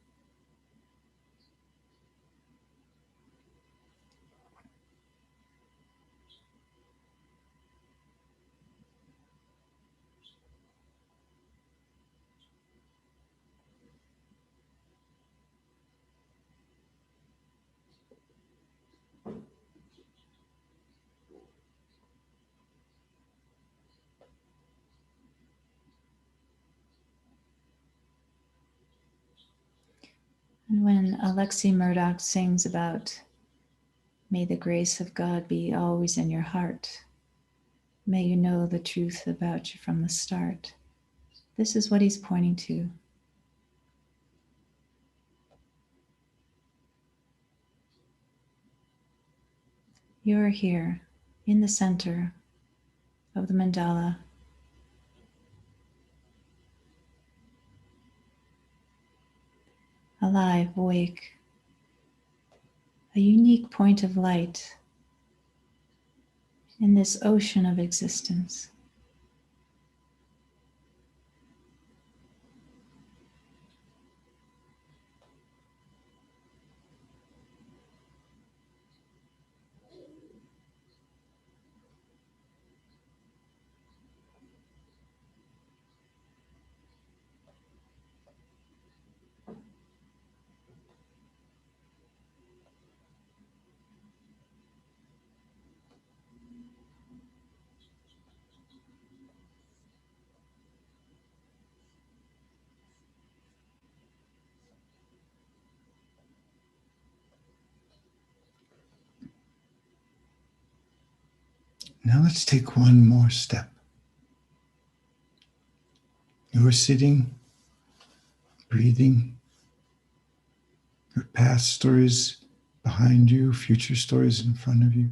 And when Alexi Murdoch sings about, may the grace of God be always in your heart, may you know the truth about you from the start, this is what he's pointing to. You are here in the center of the mandala, alive, awake, a unique point of light in this ocean of existence. Now let's take one more step. You're sitting, breathing, your past stories behind you, future stories in front of you,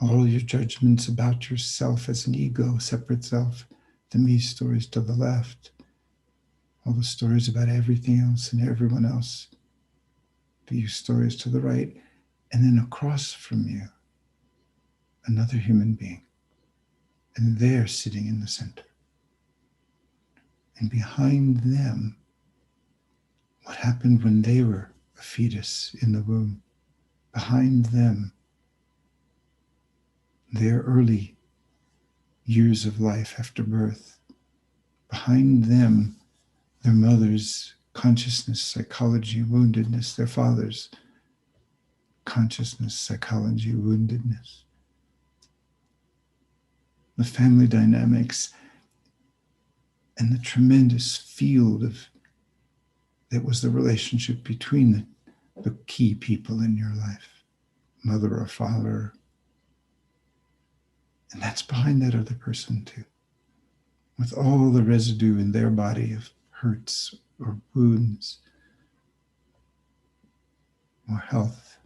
all your judgments about yourself as an ego, separate self, the me stories to the left, all the stories about everything else and everyone else, the you stories to the right, and then across from you, another human being, and they're sitting in the center. And behind them, what happened when they were a fetus in the womb? Behind them, their early years of life after birth. Behind them, their mother's consciousness, psychology, woundedness, their father's consciousness, psychology, woundedness. The family dynamics and the tremendous field of that was the relationship between the key people in your life, mother or father. And that's behind that other person too, with all the residue in their body of hurts or wounds or health.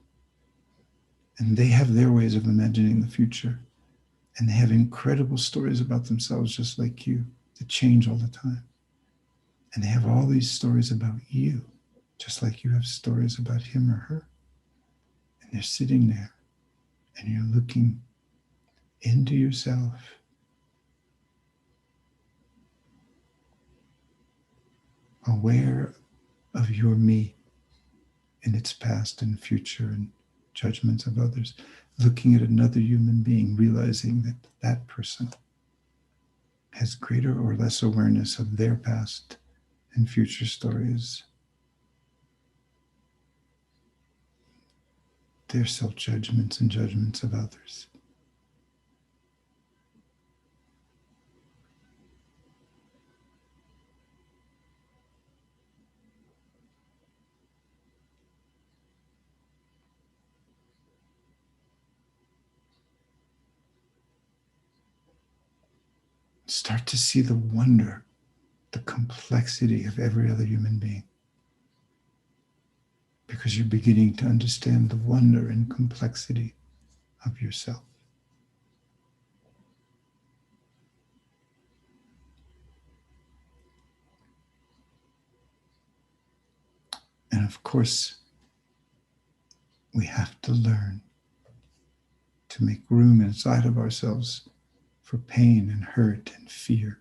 And they have their ways of imagining the future. And they have incredible stories about themselves, just like you, that change all the time. And they have all these stories about you, just like you have stories about him or her. And they're sitting there, and you're looking into yourself, aware of your me in its past and future and judgments of others, looking at another human being, realizing that that person has greater or less awareness of their past and future stories, their self-judgments and judgments of others. Start to see the wonder, the complexity of every other human being, because you're beginning to understand the wonder and complexity of yourself. And of course, we have to learn to make room inside of ourselves for pain and hurt and fear,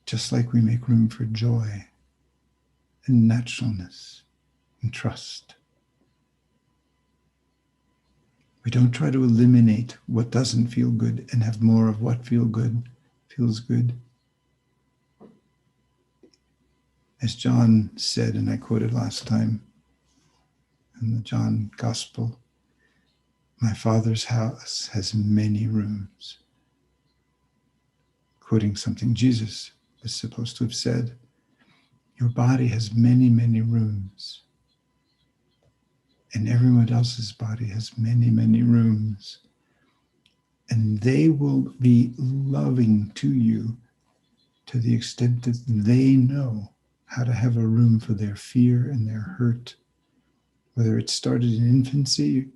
just like we make room for joy and naturalness and trust. We don't try to eliminate what doesn't feel good and have more of what feels good. As John said, and I quoted last time in the John Gospel, my Father's house has many rooms. Quoting something Jesus was supposed to have said. Your body has many, many rooms. And everyone else's body has many, many rooms. And they will be loving to you to the extent that they know how to have a room for their fear and their hurt, whether it started in infancy,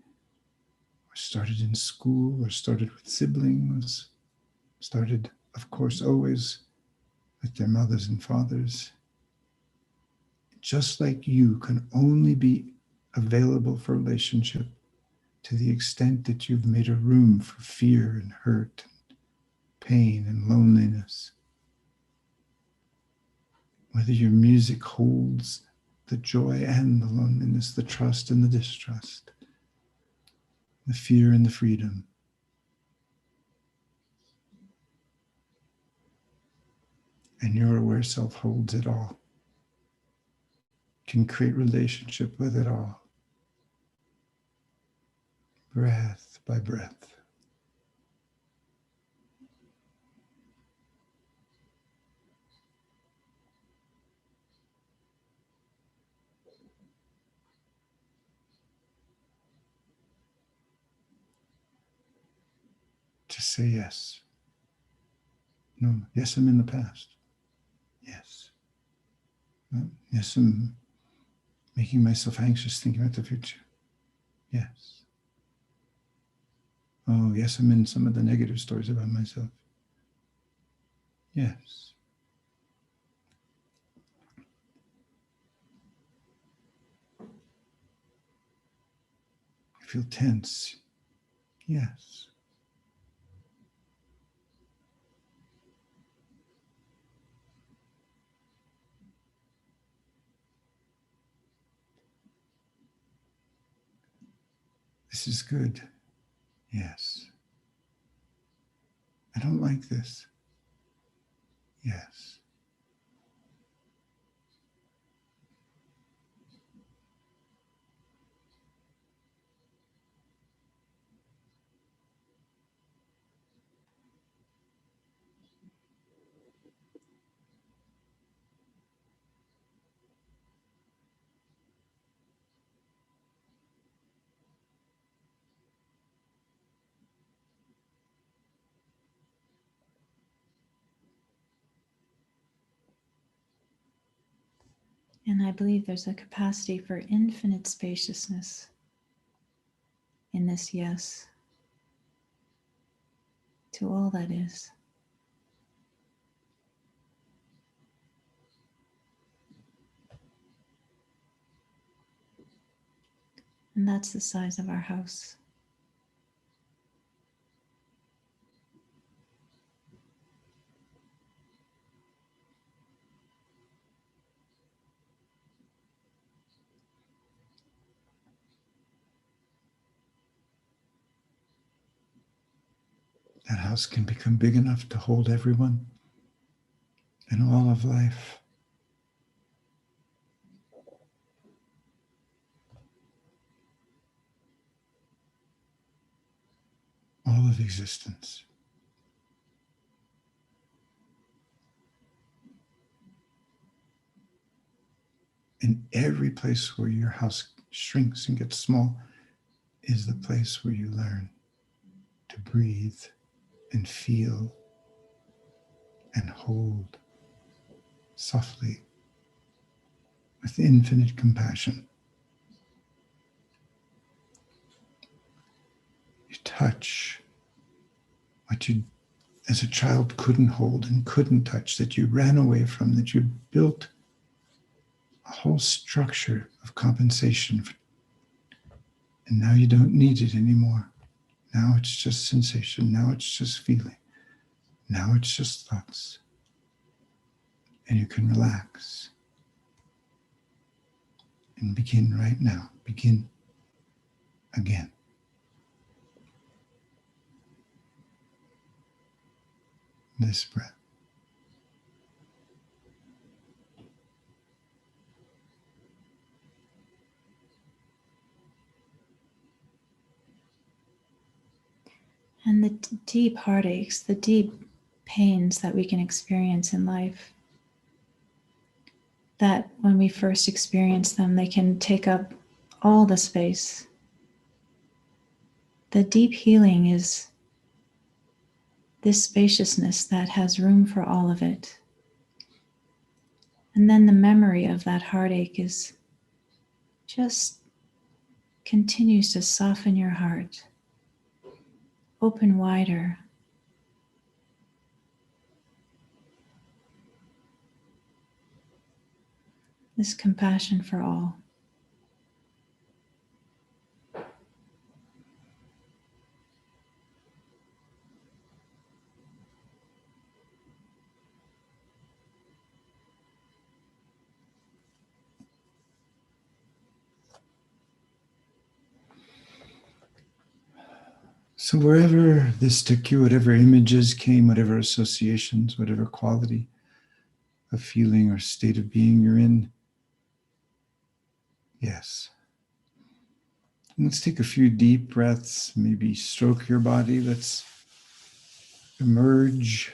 or started in school, or started with siblings, started, of course, always with their mothers and fathers. Just like you can only be available for relationship to the extent that you've made a room for fear and hurt, and pain and loneliness. Whether your music holds the joy and the loneliness, the trust and the distrust, the fear and the freedom. And your aware self holds it all, can create relationship with it all, breath by breath. Just say yes. No, yes, I'm in the past. Yes. No, yes, I'm making myself anxious thinking about the future. Yes. Oh, yes, I'm in some of the negative stories about myself. Yes. I feel tense. Yes. This is good. Yes. I don't like this. Yes. And I believe there's a capacity for infinite spaciousness in this yes to all that is. And that's the size of our house. That house can become big enough to hold everyone and all of life. All of existence. And every place where your house shrinks and gets small is the place where you learn to breathe and feel and hold softly with infinite compassion. You touch what you as a child couldn't hold and couldn't touch, that you ran away from, that you built a whole structure of compensation for, and now you don't need it anymore. Now it's just sensation. Now it's just feeling. Now it's just thoughts. And you can relax and begin right now. Begin again. This breath. And the deep heartaches, the deep pains that we can experience in life, that when we first experience them, they can take up all the space. The deep healing is this spaciousness that has room for all of it. And then the memory of that heartache is just continues to soften your heart, open wider. This compassion for all. So wherever this took you, whatever images came, whatever associations, whatever quality of feeling or state of being you're in, yes. And let's take a few deep breaths, maybe stroke your body. Let's emerge.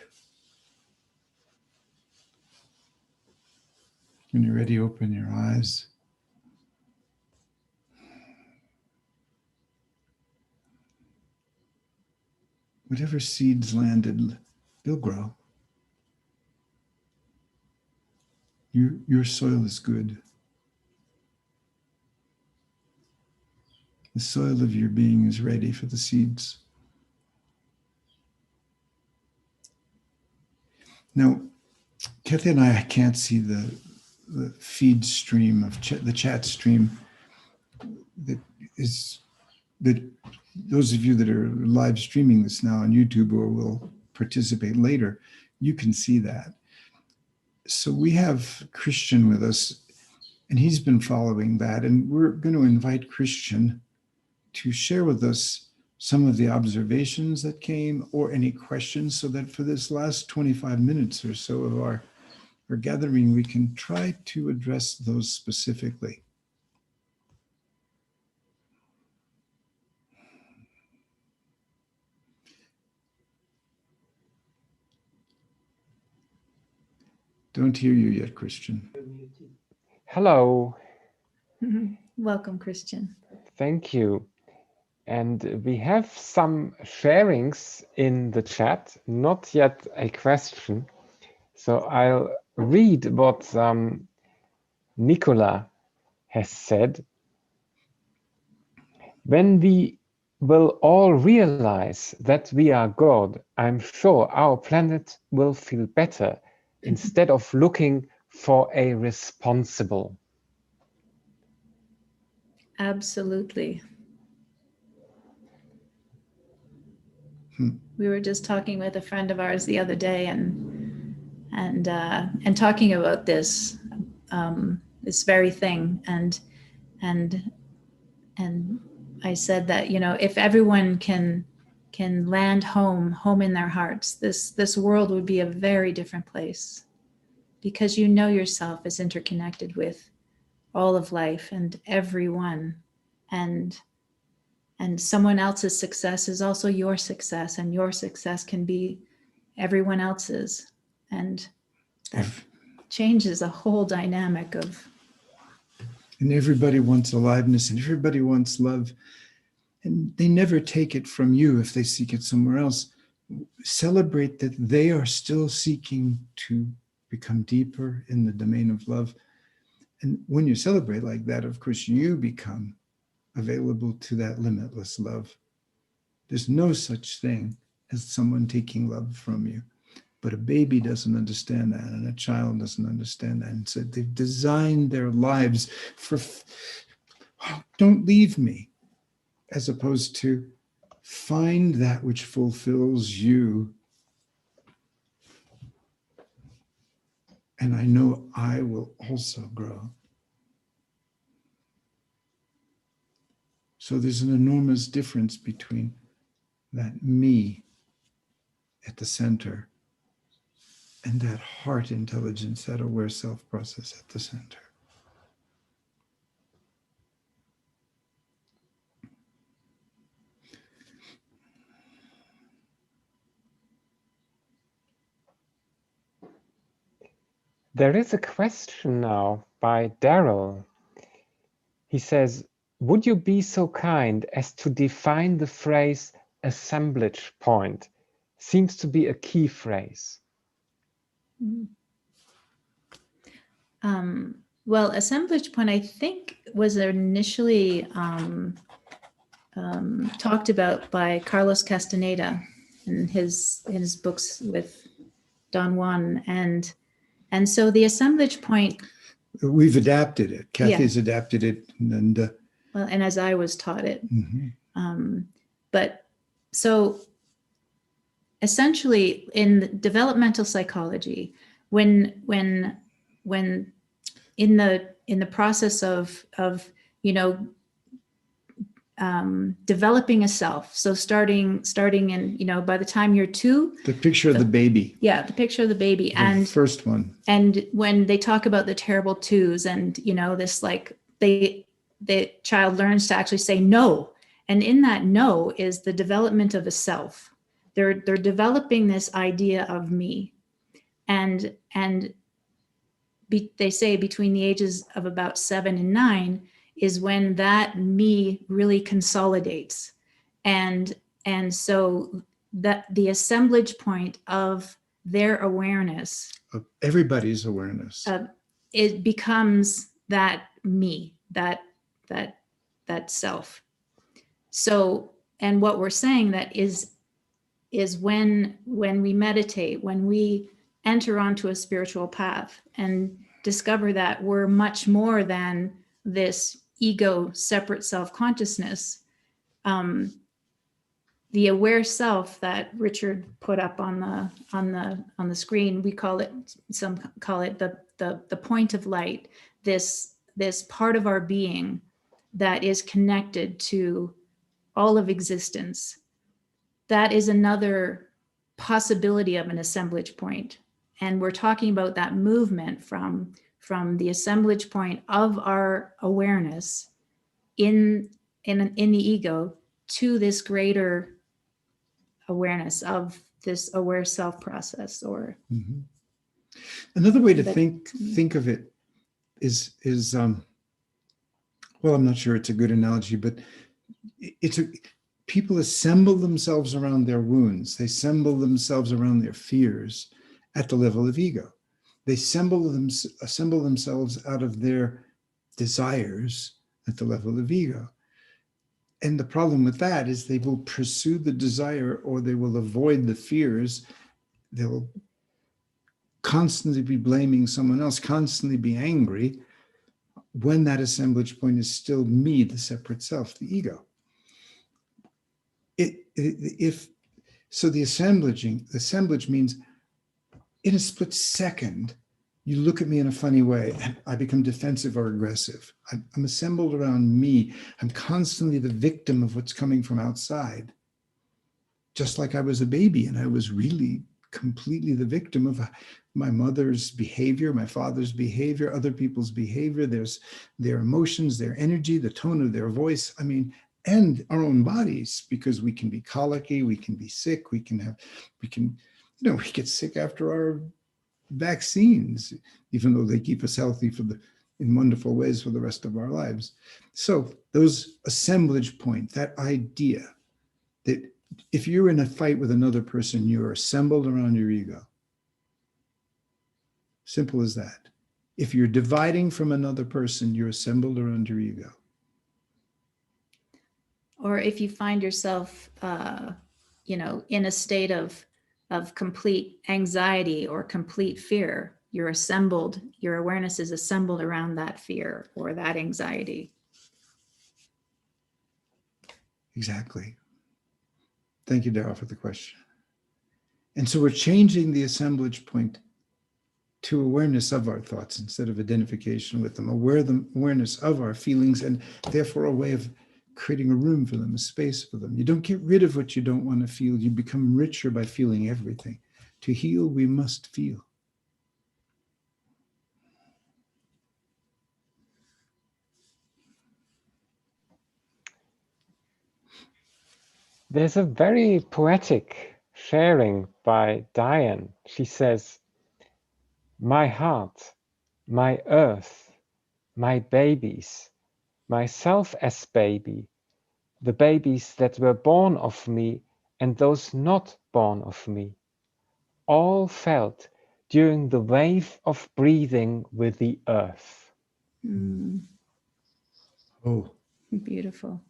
When you're ready, open your eyes. Whatever seeds landed, they'll grow. Your soil is good. The soil of your being is ready for the seeds. Now, Kathy and I can't see the feed stream of the chat stream that is that those of you that are live streaming this now on YouTube or will participate later, you can see that. So we have Christian with us, and he's been following that, and we're going to invite Christian to share with us some of the observations that came or any questions, so that for this last 25 minutes or so of our gathering, we can try to address those specifically. Don't hear you yet, Christian. Hello. Welcome, Christian. Thank you. And we have some sharings in the chat, not yet a question. So I'll read what Nicola has said. When we will all realize that we are God, I'm sure our planet will feel better instead of looking for a responsible. Absolutely. We were just talking with a friend of ours the other day, and talking about this this very thing, and I said that, you know, if everyone can land home in their hearts, this world would be a very different place, because you know yourself is interconnected with all of life and everyone, and someone else's success is also your success, and your success can be everyone else's, and that changes a whole dynamic of. And everybody wants aliveness, and everybody wants love, and they never take it from you if they seek it somewhere else. Celebrate that they are still seeking to become deeper in the domain of love. And when you celebrate like that, of course, you become available to that limitless love. There's no such thing as someone taking love from you. But a baby doesn't understand that, and a child doesn't understand that. And so they've designed their lives for, oh, don't leave me, as opposed to find that which fulfills you. And I know I will also grow. So there's an enormous difference between that me at the center and that heart intelligence, that aware self process at the center. There is a question now by Daryl. He says, would you be so kind as to define the phrase assemblage point? Seems to be a key phrase. Well, assemblage point, I think, was initially talked about by Carlos Castaneda in his books with Don Juan, and so the assemblage point. We've adapted it. Kathy's adapted it, and well, and as I was taught it. Mm-hmm. But so essentially, in developmental psychology, when in the process of developing a self, so starting in by the time you're 2, the picture of the baby. Yeah, the picture of the baby, and the first one. And when they talk about the terrible twos, and this, like, the child learns to actually say no, and in that no is the development of a self. They're developing this idea of me, and they say between the ages of about 7 and 9 is when that me really consolidates, and so that the assemblage point of their awareness, Of everybody's awareness, it becomes that me, that self. So, and what we're saying that is when we meditate, when we enter onto a spiritual path and discover that we're much more than this ego separate self-consciousness, the aware self that Richard put up on the screen, we call it, some call it the point of light, this part of our being that is connected to all of existence. That is another possibility of an assemblage point. And we're talking about that movement from the assemblage point of our awareness in the ego to this greater awareness of this aware self process. Or mm-hmm. Another way to think of it is well, I'm not sure it's a good analogy, but people assemble themselves around their wounds. They assemble themselves around their fears at the level of ego. They assemble themselves out of their desires at the level of ego. And the problem with that is they will pursue the desire, or they will avoid the fears. They'll constantly be blaming someone else, constantly be angry, when that assemblage point is still me, the separate self, the ego. So the assemblage means in a split second, you look at me in a funny way and I become defensive or aggressive. I'm assembled around me. I'm constantly the victim of what's coming from outside. Just like I was a baby and I was really completely the victim of my mother's behavior, my father's behavior, other people's behavior. There's their emotions, their energy, the tone of their voice. I mean, and our own bodies, because we can be colicky, we can be sick, we get sick after our vaccines, even though they keep us healthy in wonderful ways for the rest of our lives. So those assemblage point, that idea that if you're in a fight with another person, you're assembled around your ego. Simple as that. If you're dividing from another person, you're assembled around your ego. Or if you find yourself, in a state of complete anxiety or complete fear, your awareness is assembled around that fear or that anxiety. Exactly. Thank you, Daryl, for the question. And so we're changing the assemblage point to awareness of our thoughts instead of identification with them, awareness of our feelings, and therefore a way of creating a room for them, a space for them. You don't get rid of what you don't want to feel. You become richer by feeling everything. To heal, we must feel. There's a very poetic sharing by Diane. She says, my heart, my earth, my babies, myself as baby, the babies that were born of me and those not born of me, all felt during the wave of breathing with the earth. Oh, Beautiful.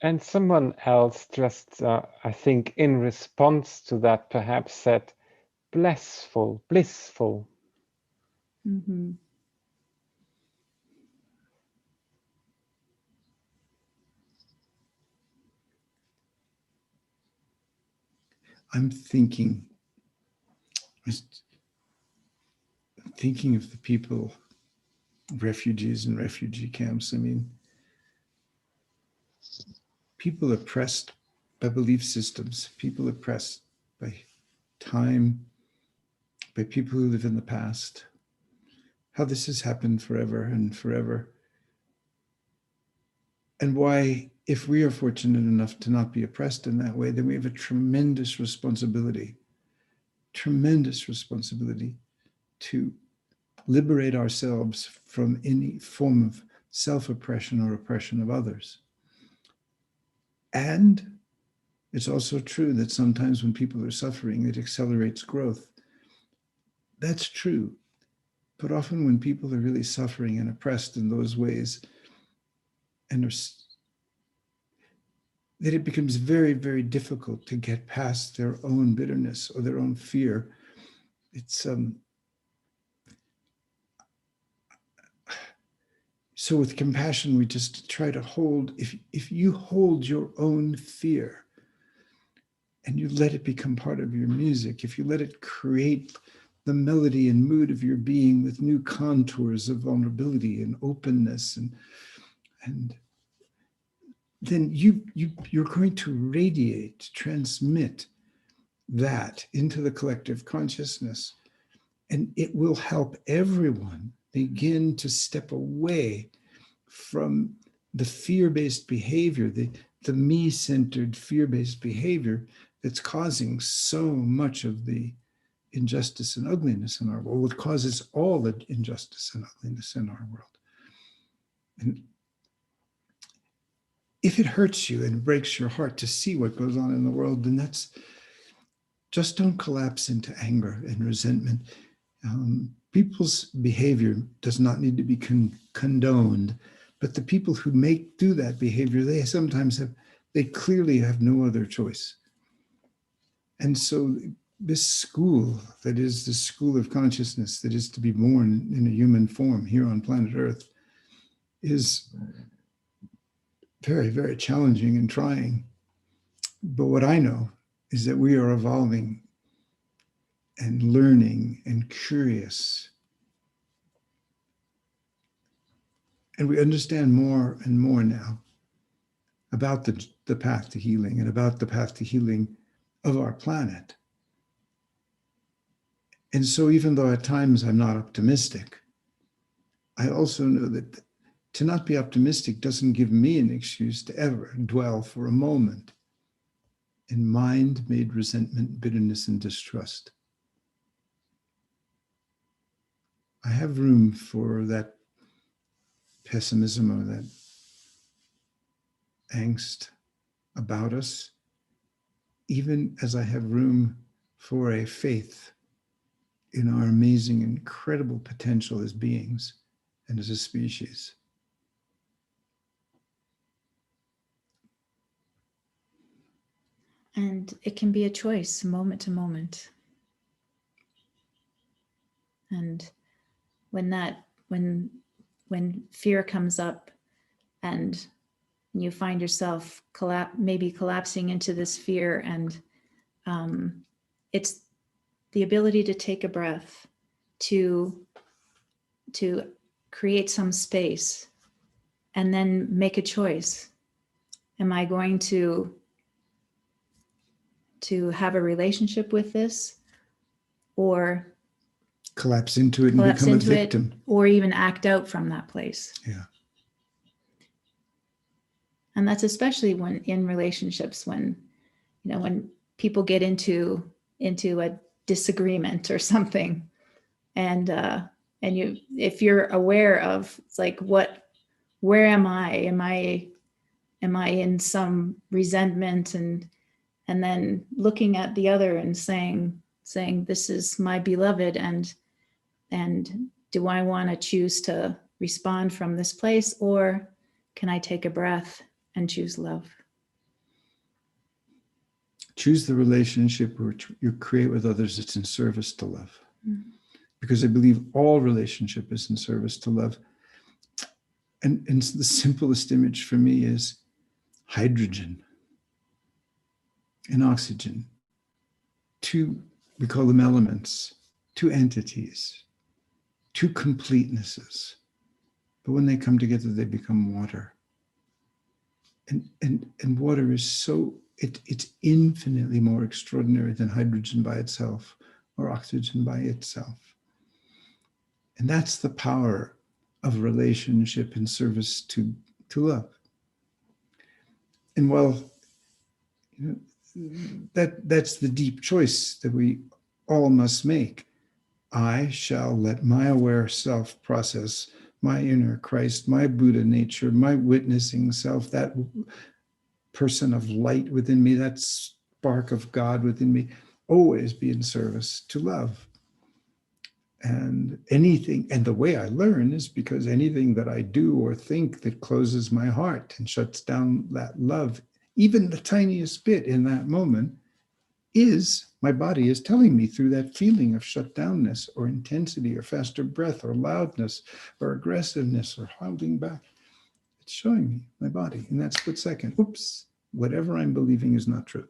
And someone else just, I think, in response to that, perhaps said, blissful, blissful. Mm-hmm. I'm thinking of the people, refugees in refugee camps. I mean, people oppressed by belief systems, people oppressed by time, by people who live in the past, how this has happened forever and forever. And why, if we are fortunate enough to not be oppressed in that way, then we have a tremendous responsibility to liberate ourselves from any form of self-oppression or oppression of others. And it's also true that sometimes when people are suffering, it accelerates growth. That's true. But often when people are really suffering and oppressed in those ways, and that it becomes very, very difficult to get past their own bitterness or their own fear. It's so with compassion, we just try to hold, if you hold your own fear and you let it become part of your music, if you let it create the melody and mood of your being with new contours of vulnerability and openness, and then you're going to radiate, transmit that into the collective consciousness, and it will help everyone begin to step away from the fear-based behavior, the me-centered fear-based behavior that's causing so much of the injustice and ugliness in our world. It causes all the injustice and ugliness in our world. And if it hurts you and breaks your heart to see what goes on in the world, then just don't collapse into anger and resentment. People's behavior does not need to be condoned, but the people who do that behavior, they clearly have no other choice. And so this school, that is the school of consciousness, that is to be born in a human form here on planet Earth, is very, very challenging and trying. But what I know is that we are evolving and learning and curious. And we understand more and more now about the path to healing and about the path to healing of our planet. And so even though at times I'm not optimistic, I also know that to not be optimistic doesn't give me an excuse to ever dwell for a moment in mind-made resentment, bitterness, and distrust. I have room for that pessimism or that angst about us, even as I have room for a faith in our amazing, incredible potential as beings and as a species. And it can be a choice moment to moment. And when fear comes up and you find yourself maybe collapsing into this fear, and it's the ability to take a breath, to create some space and then make a choice. Am I going to have a relationship with this, or collapse into it and collapse become a into victim. it, or even act out from that place? Yeah. And that's especially when in relationships, when people get into a disagreement or something, and you, if you're aware of, it's like, where am I? Am I in some resentment, and then looking at the other and saying, this is my beloved, and do I want to choose to respond from this place, or can I take a breath and choose love? Choose the relationship which you create with others that's in service to love. Mm-hmm. Because I believe all relationship is in service to love. And the simplest image for me is hydrogen and oxygen. Two, we call them elements, two entities, two completenesses. But when they come together, they become water. And water is so, it's infinitely more extraordinary than hydrogen by itself or oxygen by itself. And that's the power of relationship in service to love. And while that's the deep choice that we all must make, I shall let my aware self process my inner Christ, my Buddha nature, my witnessing self, that person of light within me, that spark of God within me, always be in service to love. And anything, and the way I learn is because anything that I do or think that closes my heart and shuts down that love, even the tiniest bit in that moment, is my body is telling me through that feeling of shutdownness or intensity or faster breath or loudness or aggressiveness or holding back. It's showing me my body in that split second. Oops, whatever I'm believing is not true.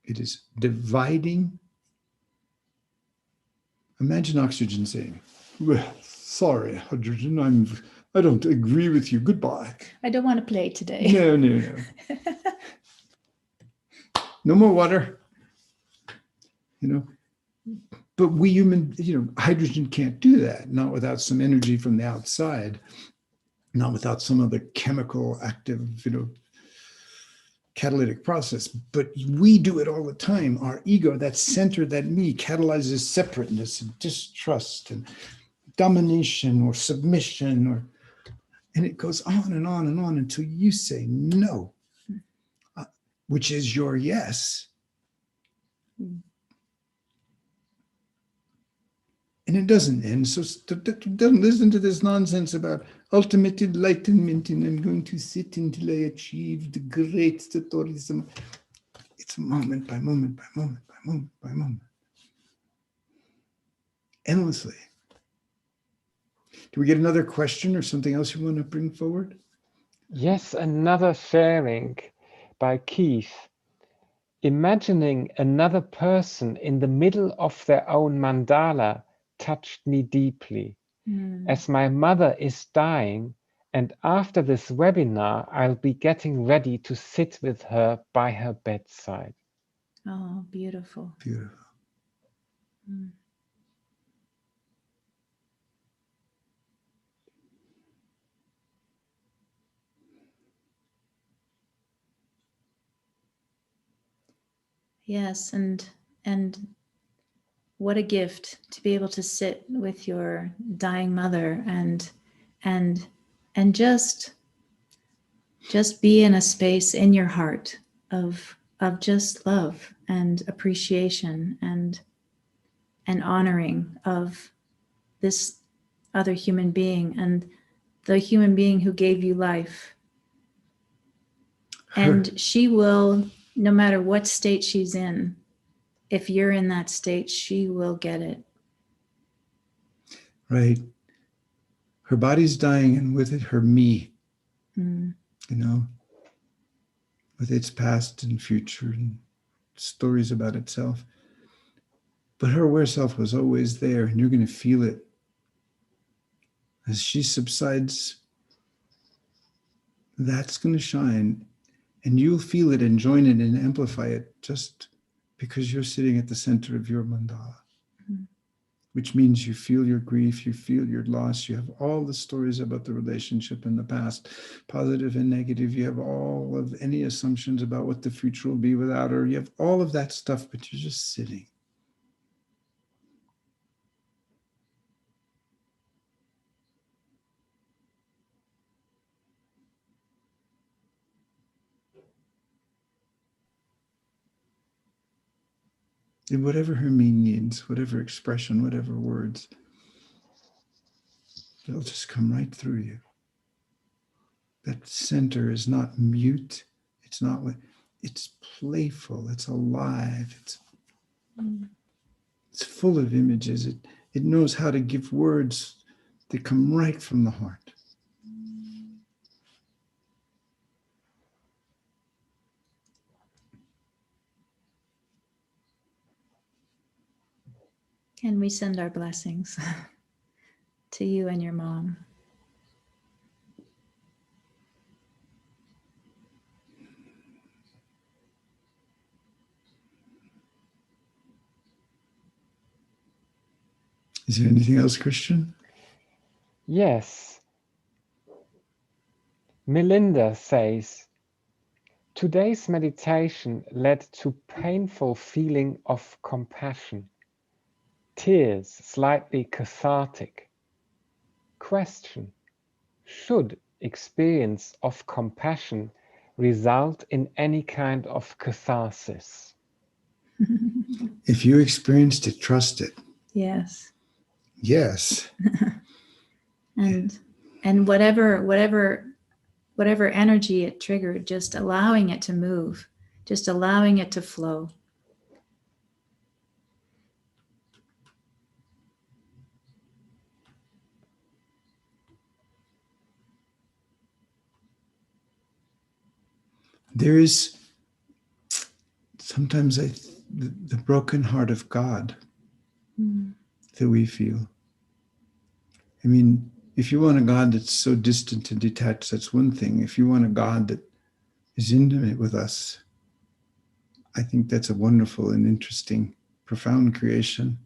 It is dividing. Imagine oxygen saying, well, sorry, hydrogen, I don't agree with you. Goodbye. I don't want to play today. No. No more water. But we human, hydrogen can't do that, not without some energy from the outside, not without some other chemical active, catalytic process. But we do it all the time. Our ego, that center, that me, catalyzes separateness and distrust and domination or submission, and it goes on and on and on until you say no, which is your yes. And it doesn't end. So don't listen to this nonsense about ultimate enlightenment and I'm going to sit until I achieve the great Satorism. It's moment by moment by moment by moment by moment. Endlessly. Do we get another question or something else you want to bring forward? Yes, another sharing by Keith. Imagining another person in the middle of their own mandala touched me deeply. As my mother is dying, and after this webinar, I'll be getting ready to sit with her by her bedside. Oh, beautiful. Beautiful. Mm. Yes, and what a gift to be able to sit with your dying mother and just be in a space in your heart of just love and appreciation and honoring of this other human being and the human being who gave you life. And she will, no matter what state she's in, if you're in that state, she will get it. Right. Her body's dying, and with it, her me, with its past and future and stories about itself. But her aware self was always there, and you're going to feel it as she subsides that's going to shine, and you'll feel it and join it and amplify it just because you're sitting at the center of your mandala. Mhm. Which means you feel your grief, you feel your loss, you have all the stories about the relationship in the past, positive and negative. You have all of any assumptions about what the future will be without her. You have all of that stuff, but you're just sitting. And whatever her meaning needs, whatever expression, whatever words, they'll just come right through you. That center is not mute. It's not, it's playful. It's alive. It's full of images. It knows how to give words that come right from the heart. And we send our blessings to you and your mom. Is there anything else, Christian? Yes. Melinda says, today's meditation led to painful feeling of compassion. Tears slightly cathartic. Question: should experience of compassion result in any kind of catharsis? If you experienced it, trust it. Yes. Yes. And whatever energy it triggered, just allowing it to move, just allowing it to flow. There is sometimes the broken heart of God that we feel. I mean, if you want a God that's so distant and detached, that's one thing. If you want a God that is intimate with us, I think that's a wonderful and interesting, profound creation.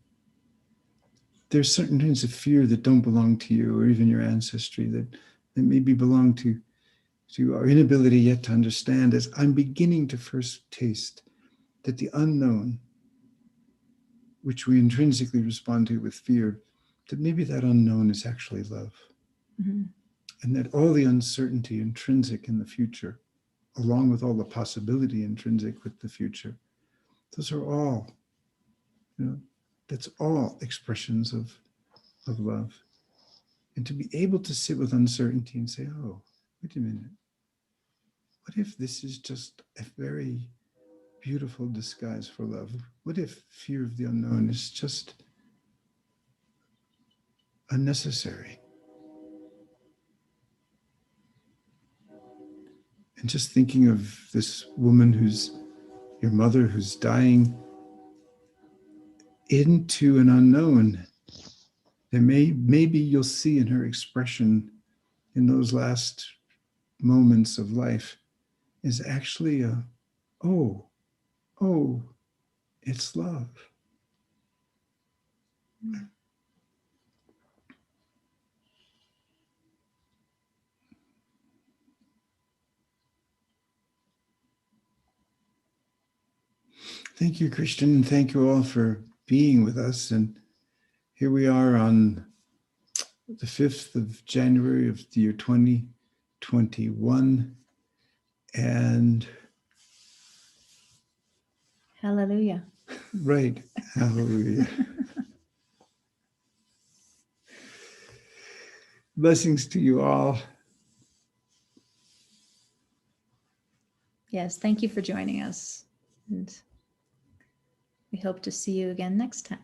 There's certain kinds of fear that don't belong to you or even your ancestry that maybe belong to our inability yet to understand, as I'm beginning to first taste that the unknown, which we intrinsically respond to with fear, that maybe that unknown is actually love. Mm-hmm. And that all the uncertainty intrinsic in the future, along with all the possibility intrinsic with the future, those are all, that's all expressions of love. And to be able to sit with uncertainty and say, oh, wait a minute. What if this is just a very beautiful disguise for love? What if fear of the unknown is just unnecessary? And just thinking of this woman who's your mother, who's dying into an unknown, there maybe you'll see in her expression in those last moments of life is actually oh, it's love. Thank you, Christian, and thank you all for being with us. And here we are on the 5th of January of the year 2021. And Hallelujah. right, hallelujah. Blessings to you all. Yes, thank you for joining us. And we hope to see you again next time.